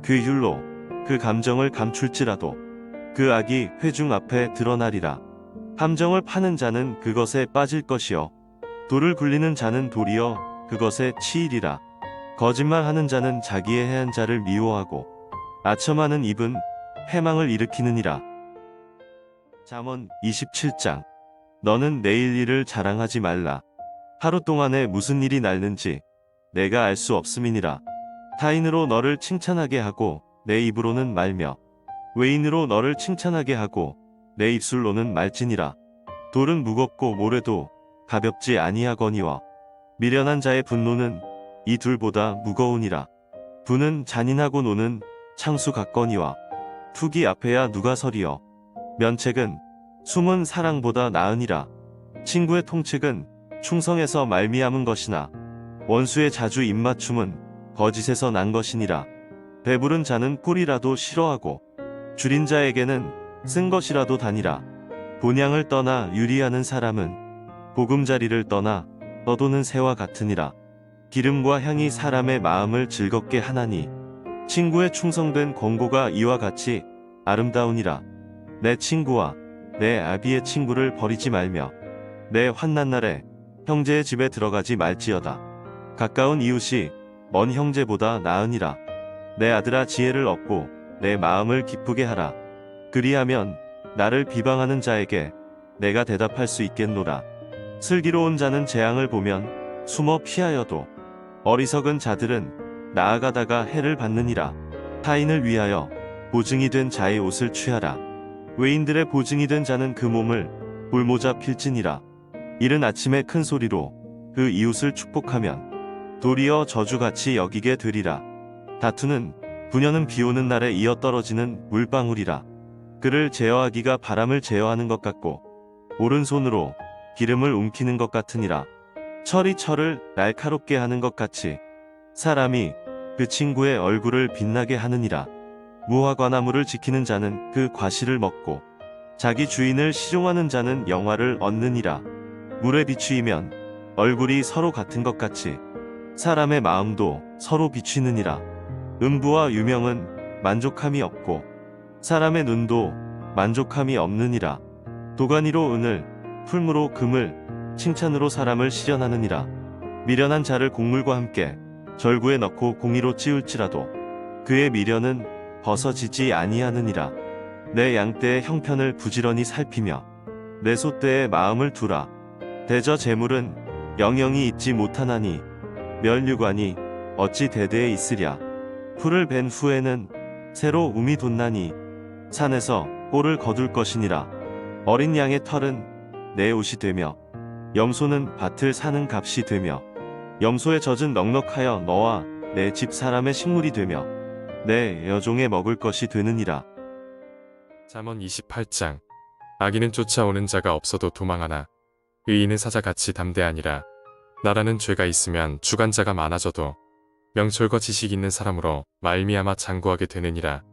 괴휴로 그 감정을 감출지라도 그 악이 회중 앞에 드러나리라. 함정을 파는 자는 그것에 빠질 것이요 돌을 굴리는 자는 도리어 그것에 치이리라. 거짓말하는 자는 자기의 해한 자를 미워하고 아첨하는 입은 해망을 일으키느니라. 잠언 27장. 너는 내일 일을 자랑하지 말라. 하루 동안에 무슨 일이 날는지 내가 알 수 없음이니라. 타인으로 너를 칭찬하게 하고 내 입으로는 말며 외인으로 너를 칭찬하게 하고 내 입술로는 말지니라. 돌은 무겁고 모래도 가볍지 아니하거니와 미련한 자의 분노는 이 둘보다 무거우니라. 분은 잔인하고 노는 창수 같거니와 투기 앞에야 누가 서리요. 면책은 숨은 사랑보다 나으니라. 친구의 통책은 충성에서 말미암은 것이나 원수의 자주 입맞춤은 거짓에서 난 것이니라. 배부른 자는 꿀이라도 싫어하고 줄인 자에게는 쓴 것이라도 다니라. 본향을 떠나 유리하는 사람은 보금자리를 떠나 떠도는 새와 같으니라. 기름과 향이 사람의 마음을 즐겁게 하나니 친구의 충성된 권고가 이와 같이 아름다우니라. 내 친구와 내 아비의 친구를 버리지 말며 내 환난날에 형제의 집에 들어가지 말지어다. 가까운 이웃이 먼 형제보다 나으니라. 내 아들아 지혜를 얻고 내 마음을 기쁘게 하라. 그리하면 나를 비방하는 자에게 내가 대답할 수 있겠노라. 슬기로운 자는 재앙을 보면 숨어 피하여도 어리석은 자들은 나아가다가 해를 받느니라. 타인을 위하여 보증이 된 자의 옷을 취하라. 외인들의 보증이 된 자는 그 몸을 볼모자 필지니라. 이른 아침에 큰 소리로 그 이웃을 축복하면 도리어 저주같이 여기게 되리라. 다투는 분연은 비오는 날에 이어 떨어지는 물방울이라. 그를 제어하기가 바람을 제어하는 것 같고 오른손으로 기름을 움키는 것 같으니라. 철이 철을 날카롭게 하는 것 같이 사람이 그 친구의 얼굴을 빛나게 하느니라. 무화과나무를 지키는 자는 그 과실을 먹고 자기 주인을 시종하는 자는 영화를 얻느니라. 물에 비추이면 얼굴이 서로 같은 것 같이 사람의 마음도 서로 비추느니라. 음부와 유명은 만족함이 없고 사람의 눈도 만족함이 없느니라. 도가니로 은을, 풀무로 금을, 칭찬으로 사람을 실현하느니라. 미련한 자를 곡물과 함께 절구에 넣고 공의로 찌울지라도 그의 미련은 벗어지지 아니하느니라. 내 양떼의 형편을 부지런히 살피며 내 소떼의 마음을 두라. 대저 재물은 영영이 있지 못하나니 멸류관이 어찌 대대에 있으랴. 풀을 벤 후에는 새로 움이 돋나니 산에서 꼴을 거둘 것이니라. 어린 양의 털은 내 옷이 되며 염소는 밭을 사는 값이 되며 염소의 젖은 넉넉하여 너와 내 집 사람의 식물이 되며 내 여종의 먹을 것이 되느니라. 잠언 28장. 악인은 쫓아오는 자가 없어도 도망하나 의인은 사자같이 담대하니라. 나라는 죄가 있으면 주관자가 많아져도 명철과 지식 있는 사람으로 말미암아 장구하게 되느니라.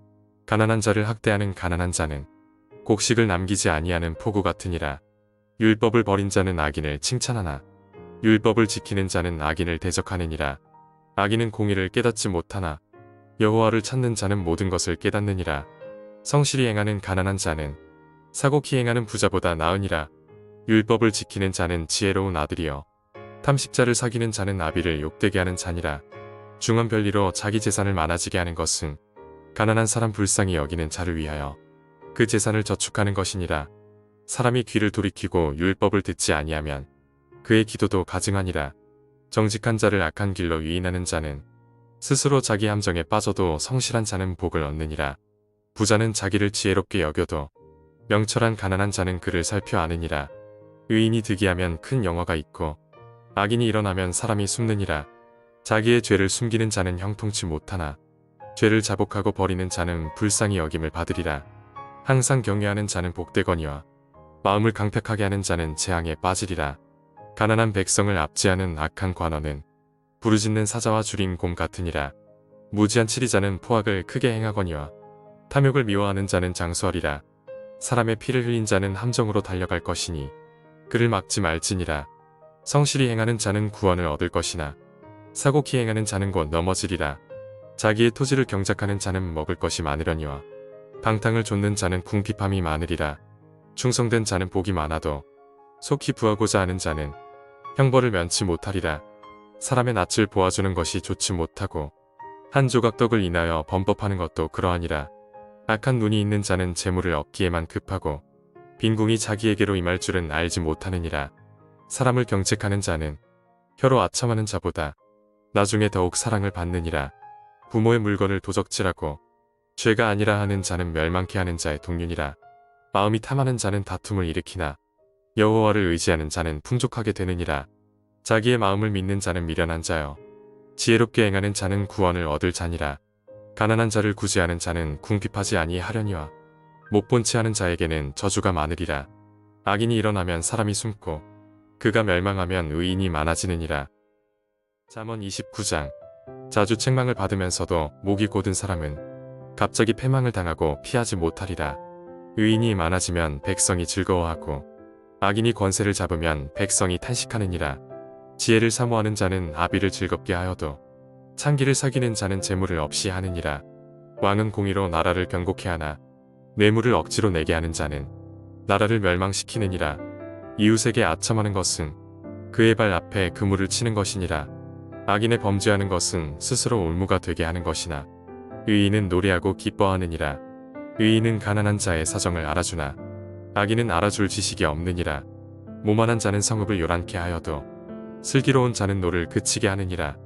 가난한 자를 학대하는 가난한 자는 곡식을 남기지 아니하는 포구 같으니라. 율법을 버린 자는 악인을 칭찬하나 율법을 지키는 자는 악인을 대적하느니라. 악인은 공의를 깨닫지 못하나 여호와를 찾는 자는 모든 것을 깨닫느니라. 성실히 행하는 가난한 자는 사곡히 행하는 부자보다 나으니라. 율법을 지키는 자는 지혜로운 아들이요 탐식자를 사귀는 자는 아비를 욕되게 하는 자니라. 중한 별리로 자기 재산을 많아지게 하는 것은 가난한 사람 불쌍히 여기는 자를 위하여 그 재산을 저축하는 것이니라. 사람이 귀를 돌이키고 율법을 듣지 아니하면 그의 기도도 가증하니라. 정직한 자를 악한 길로 유인하는 자는 스스로 자기 함정에 빠져도 성실한 자는 복을 얻느니라. 부자는 자기를 지혜롭게 여겨도 명철한 가난한 자는 그를 살펴 아느니라. 의인이 득이하면 큰 영화가 있고 악인이 일어나면 사람이 숨느니라. 자기의 죄를 숨기는 자는 형통치 못하나 죄를 자복하고 버리는 자는 불쌍히 여김을 받으리라. 항상 경외하는 자는 복되거니와 마음을 강팍하게 하는 자는 재앙에 빠지리라. 가난한 백성을 압제하는 악한 관원은 부르짖는 사자와 줄인 곰 같으니라. 무지한 치리자는 포악을 크게 행하거니와 탐욕을 미워하는 자는 장수하리라. 사람의 피를 흘린 자는 함정으로 달려갈 것이니 그를 막지 말지니라. 성실히 행하는 자는 구원을 얻을 것이나 사곡히 행하는 자는 곧 넘어지리라. 자기의 토지를 경작하는 자는 먹을 것이 많으려니와 방탕을 좇는 자는 궁핍함이 많으리라. 충성된 자는 복이 많아도 속히 부하고자 하는 자는 형벌을 면치 못하리라. 사람의 낯을 보아주는 것이 좋지 못하고 한 조각 떡을 인하여 범법하는 것도 그러하니라. 악한 눈이 있는 자는 재물을 얻기에만 급하고 빈궁이 자기에게로 임할 줄은 알지 못하느니라. 사람을 경책하는 자는 혀로 아첨하는 자보다 나중에 더욱 사랑을 받느니라. 부모의 물건을 도적질하고 죄가 아니라 하는 자는 멸망케 하는 자의 동륜이라. 마음이 탐하는 자는 다툼을 일으키나 여호와를 의지하는 자는 풍족하게 되느니라. 자기의 마음을 믿는 자는 미련한 자여 지혜롭게 행하는 자는 구원을 얻을 자니라. 가난한 자를 구제하는 자는 궁핍하지 아니하려니와 못본 채 하는 자에게는 저주가 많으리라. 악인이 일어나면 사람이 숨고 그가 멸망하면 의인이 많아지느니라. 잠언 29장. 자주 책망을 받으면서도 목이 곧은 사람은 갑자기 패망을 당하고 피하지 못하리라. 의인이 많아지면 백성이 즐거워하고 악인이 권세를 잡으면 백성이 탄식하느니라. 지혜를 사모하는 자는 아비를 즐겁게 하여도 창기를 사귀는 자는 재물을 없이 하느니라. 왕은 공의로 나라를 경고케 하나 뇌물을 억지로 내게 하는 자는 나라를 멸망시키느니라. 이웃에게 아첨하는 것은 그의 발 앞에 그물을 치는 것이니라. 악인의 범죄하는 것은 스스로 올무가 되게 하는 것이나 의인은 노래하고 기뻐하느니라. 의인은 가난한 자의 사정을 알아주나 악인은 알아줄 지식이 없느니라. 모만한 자는 성읍을 요란케 하여도 슬기로운 자는 노를 그치게 하느니라.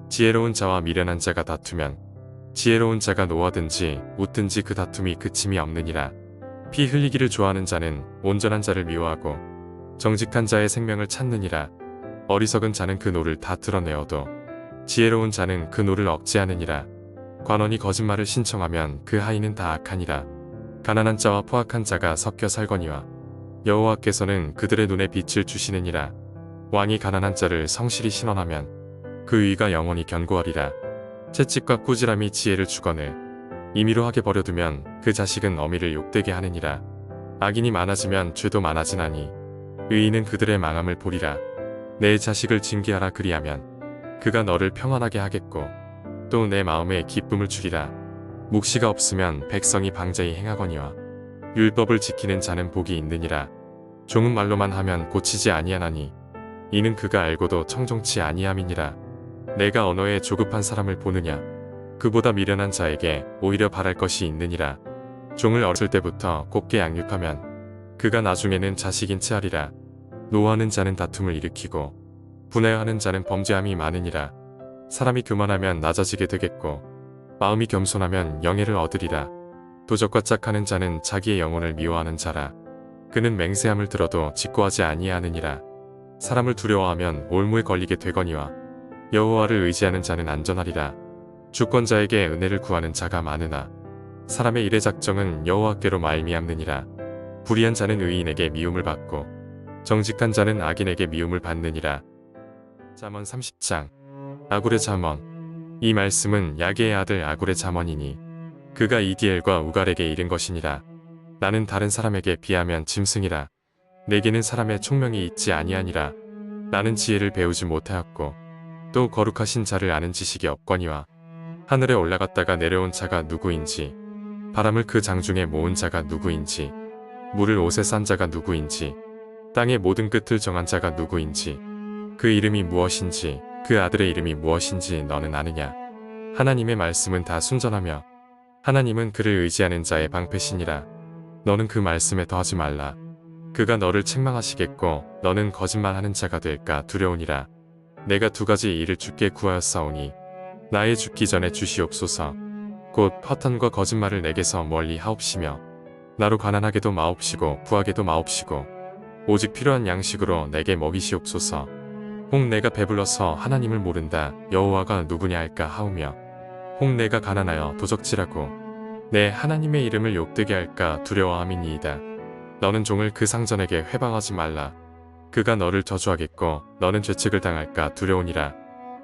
지혜로운 자와 미련한 자가 다투면 지혜로운 자가 노하든지 웃든지 그 다툼이 그침이 없느니라. 피 흘리기를 좋아하는 자는 온전한 자를 미워하고 정직한 자의 생명을 찾느니라. 어리석은 자는 그 노를 다 드러내어도 지혜로운 자는 그 노를 억제하느니라. 관원이 거짓말을 신청하면 그 하인은 다 악하니라. 가난한 자와 포악한 자가 섞여 살거니와 여호와께서는 그들의 눈에 빛을 주시느니라. 왕이 가난한 자를 성실히 신원하면 그 의가 영원히 견고하리라. 채찍과 꾸지람이 지혜를 주거늘 임의로 하게 버려두면 그 자식은 어미를 욕되게 하느니라. 악인이 많아지면 죄도 많아지나니 의인은 그들의 망함을 보리라. 내 자식을 징계하라 그리하면 그가 너를 평안하게 하겠고 또 내 마음에 기쁨을 주리라. 묵시가 없으면 백성이 방자히 행하거니와 율법을 지키는 자는 복이 있느니라. 종은 말로만 하면 고치지 아니하나니 이는 그가 알고도 청종치 아니함이니라. 내가 언어에 조급한 사람을 보느냐 그보다 미련한 자에게 오히려 바랄 것이 있느니라. 종을 어릴 때부터 곱게 양육하면 그가 나중에는 자식인 채 하리라. 노하는 자는 다툼을 일으키고 분해하는 자는 범죄함이 많으니라. 사람이 교만하면 낮아지게 되겠고 마음이 겸손하면 영예를 얻으리라. 도적과 짝하는 자는 자기의 영혼을 미워하는 자라. 그는 맹세함을 들어도 직고하지 아니하느니라. 사람을 두려워하면 올무에 걸리게 되거니와 여호와를 의지하는 자는 안전하리라. 주권자에게 은혜를 구하는 자가 많으나 사람의 일의 작정은 여호와께로 말미암느니라. 불의한 자는 의인에게 미움을 받고 정직한 자는 악인에게 미움을 받느니라. 잠언 30장. 아굴의 잠언. 이 말씀은 야게의 아들 아굴의 잠언이니 그가 이디엘과 우갈에게 이른 것이니라. 나는 다른 사람에게 비하면 짐승이라. 내게는 사람의 총명이 있지 아니하니라. 나는 지혜를 배우지 못하였고 또 거룩하신 자를 아는 지식이 없거니와 하늘에 올라갔다가 내려온 자가 누구인지 바람을 그 장중에 모은 자가 누구인지 물을 옷에 싼 자가 누구인지 땅의 모든 끝을 정한 자가 누구인지 그 이름이 무엇인지 그 아들의 이름이 무엇인지 너는 아느냐. 하나님의 말씀은 다 순전하며 하나님은 그를 의지하는 자의 방패시니라. 너는 그 말씀에 더하지 말라. 그가 너를 책망하시겠고 너는 거짓말하는 자가 될까 두려우니라. 내가 두 가지 일을 주께 구하였사오니 나의 죽기 전에 주시옵소서. 곧 허탄과 거짓말을 내게서 멀리 하옵시며 나로 가난하게도 마옵시고 부하게도 마옵시고 오직 필요한 양식으로 내게 먹이시옵소서. 혹 내가 배불러서 하나님을 모른다 여호와가 누구냐 할까 하오며 혹 내가 가난하여 도적질하고 내 하나님의 이름을 욕되게 할까 두려워함이니이다. 너는 종을 그 상전에게 회방하지 말라. 그가 너를 저주하겠고 너는 죄책을 당할까 두려우니라.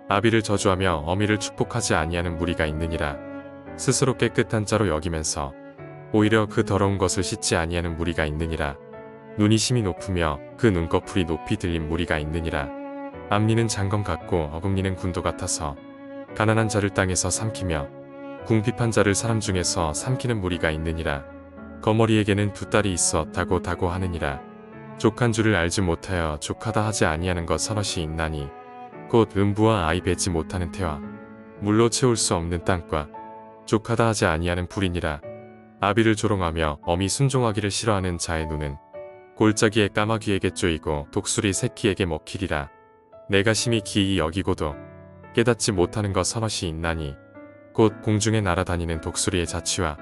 아비를 저주하며 어미를 축복하지 아니하는 무리가 있느니라. 스스로 깨끗한 자로 여기면서 오히려 그 더러운 것을 씻지 아니하는 무리가 있느니라. 눈이 심히 높으며 그 눈꺼풀이 높이 들린 무리가 있느니라. 앞니는 장검 같고 어금니는 군도 같아서 가난한 자를 땅에서 삼키며 궁핍한 자를 사람 중에서 삼키는 무리가 있느니라. 거머리에게는 두 딸이 있어 다고 하느니라. 족한 줄을 알지 못하여 족하다 하지 아니하는 것 서너시 있나니 곧 음부와 아이 뱉지 못하는 태와 물로 채울 수 없는 땅과 족하다 하지 아니하는 불이니라. 아비를 조롱하며 어미 순종하기를 싫어하는 자의 눈은 골짜기의 까마귀에게 쪼이고 독수리 새끼에게 먹히리라. 내가 심히 기이 여기고도 깨닫지 못하는 것 서너시 있나니 곧 공중에 날아다니는 독수리의 자취와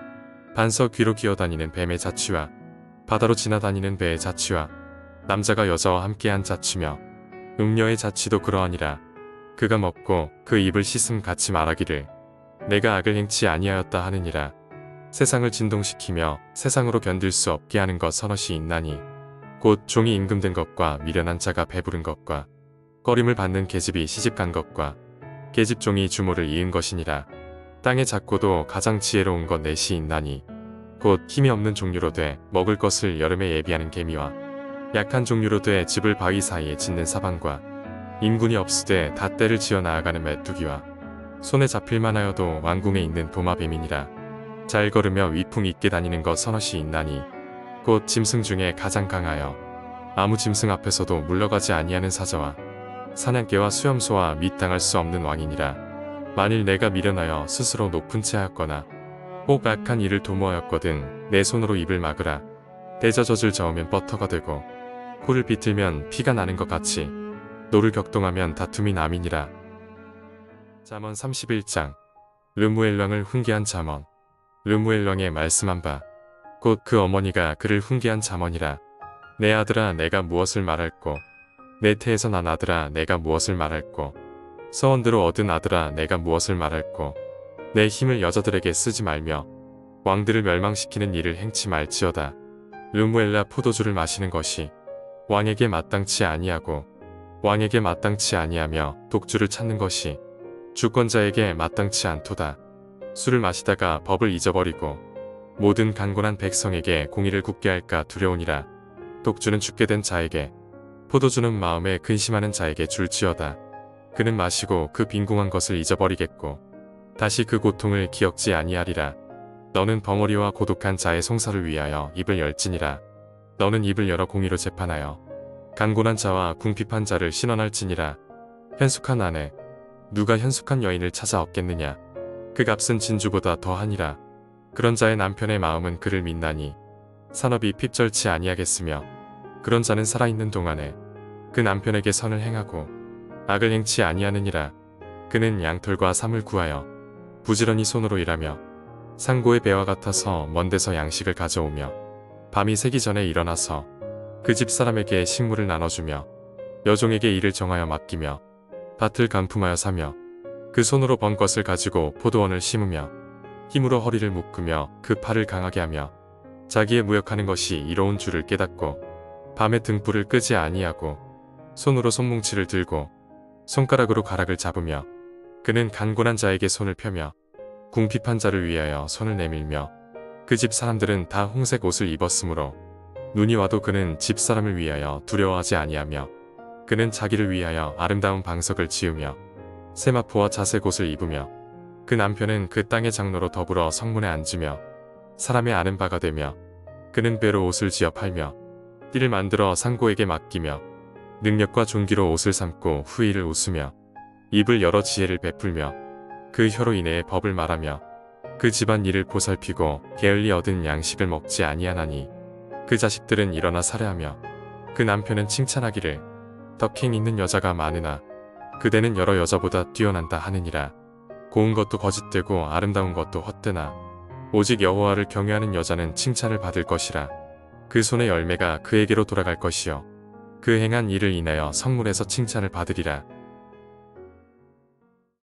반석 위로 기어다니는 뱀의 자취와 바다로 지나다니는 배의 자취와 남자가 여자와 함께한 자취며 음녀의 자취도 그러하니라. 그가 먹고 그 입을 씻음 같이 말하기를 내가 악을 행치 아니하였다 하느니라. 세상을 진동시키며 세상으로 견딜 수 없게 하는 것 서너시 있나니 곧 종이 임금된 것과 미련한 자가 배부른 것과 꺼림을 받는 계집이 시집간 것과 계집종이 주모를 이은 것이니라. 땅의 작고도 가장 지혜로운 것 넷이 있나니 곧 힘이 없는 종류로 돼 먹을 것을 여름에 예비하는 개미와 약한 종류로 돼 집을 바위 사이에 짓는 사방과 인군이 없으되 다 때를 지어 나아가는 메뚜기와 손에 잡힐만 하여도 왕궁에 있는 도마뱀이니라. 잘 걸으며 위풍 있게 다니는 것 서너시 있나니 곧 짐승 중에 가장 강하여 아무 짐승 앞에서도 물러가지 아니하는 사자와 사냥개와 수염소와 및 당할 수 없는 왕이니라. 만일 내가 미련하여 스스로 높은 채 하였거나 혹 악한 일을 도모하였거든 내 손으로 입을 막으라. 대저젖을 저으면 버터가 되고 코를 비틀면 피가 나는 것 같이 노를 격동하면 다툼이 남이니라. 잠언 31장. 르무엘 왕을 훈계한 잠언. 르무엘 왕의 말씀한 바 곧 그 어머니가 그를 훈계한 잠언이라. 내 아들아 내가 무엇을 말할꼬. 내 태에서 난 아들아 내가 무엇을 말할꼬. 서원대로 얻은 아들아 내가 무엇을 말할꼬. 내 힘을 여자들에게 쓰지 말며 왕들을 멸망시키는 일을 행치 말지어다. 르무엘라 포도주를 마시는 것이 왕에게 마땅치 아니하고 왕에게 마땅치 아니하며 독주를 찾는 것이 주권자에게 마땅치 않도다. 술을 마시다가 법을 잊어버리고 모든 강곤한 백성에게 공의를 굽게 할까 두려우니라. 독주는 죽게 된 자에게 포도주는 마음에 근심하는 자에게 줄지어다. 그는 마시고 그 빈궁한 것을 잊어버리겠고 다시 그 고통을 기억지 아니하리라. 너는 벙어리와 고독한 자의 송사를 위하여 입을 열지니라. 너는 입을 열어 공의로 재판하여 강곤한 자와 궁핍한 자를 신원할지니라. 현숙한 아내 누가 현숙한 여인을 찾아 얻겠느냐. 그 값은 진주보다 더하니라. 그런 자의 남편의 마음은 그를 믿나니 산업이 핍절치 아니하겠으며 그런 자는 살아있는 동안에 그 남편에게 선을 행하고 악을 행치 아니하느니라. 그는 양털과 삼을 구하여 부지런히 손으로 일하며 상고의 배와 같아서 먼 데서 양식을 가져오며 밤이 새기 전에 일어나서 그 집 사람에게 식물을 나눠주며 여종에게 일을 정하여 맡기며 밭을 간품하여 사며 그 손으로 번 것을 가지고 포도원을 심으며 힘으로 허리를 묶으며 그 팔을 강하게 하며 자기의 무역하는 것이 이로운 줄을 깨닫고 밤에 등불을 끄지 아니하고 손으로 손뭉치를 들고 손가락으로 가락을 잡으며 그는 간곤한 자에게 손을 펴며 궁핍한 자를 위하여 손을 내밀며 그 집 사람들은 다 홍색 옷을 입었으므로 눈이 와도 그는 집 사람을 위하여 두려워하지 아니하며 그는 자기를 위하여 아름다운 방석을 지으며 세마포와 자색 옷을 입으며 그 남편은 그 땅의 장로로 더불어 성문에 앉으며 사람의 아는 바가 되며 그는 배로 옷을 지어 팔며 띠를 만들어 상고에게 맡기며 능력과 존귀로 옷을 삼고 후의를 웃으며 입을 열어 지혜를 베풀며 그 혀로 인해 법을 말하며 그 집안 일을 보살피고 게을리 얻은 양식을 먹지 아니하나니 그 자식들은 일어나 살해하며 그 남편은 칭찬하기를 덕행 있는 여자가 많으나 그대는 여러 여자보다 뛰어난다 하느니라. 고운 것도 거짓되고 아름다운 것도 헛되나 오직 여호와를 경외하는 여자는 칭찬을 받을 것이라. 그 손의 열매가 그에게로 돌아갈 것이요 그 행한 일을 인하여 성문에서 칭찬을 받으리라.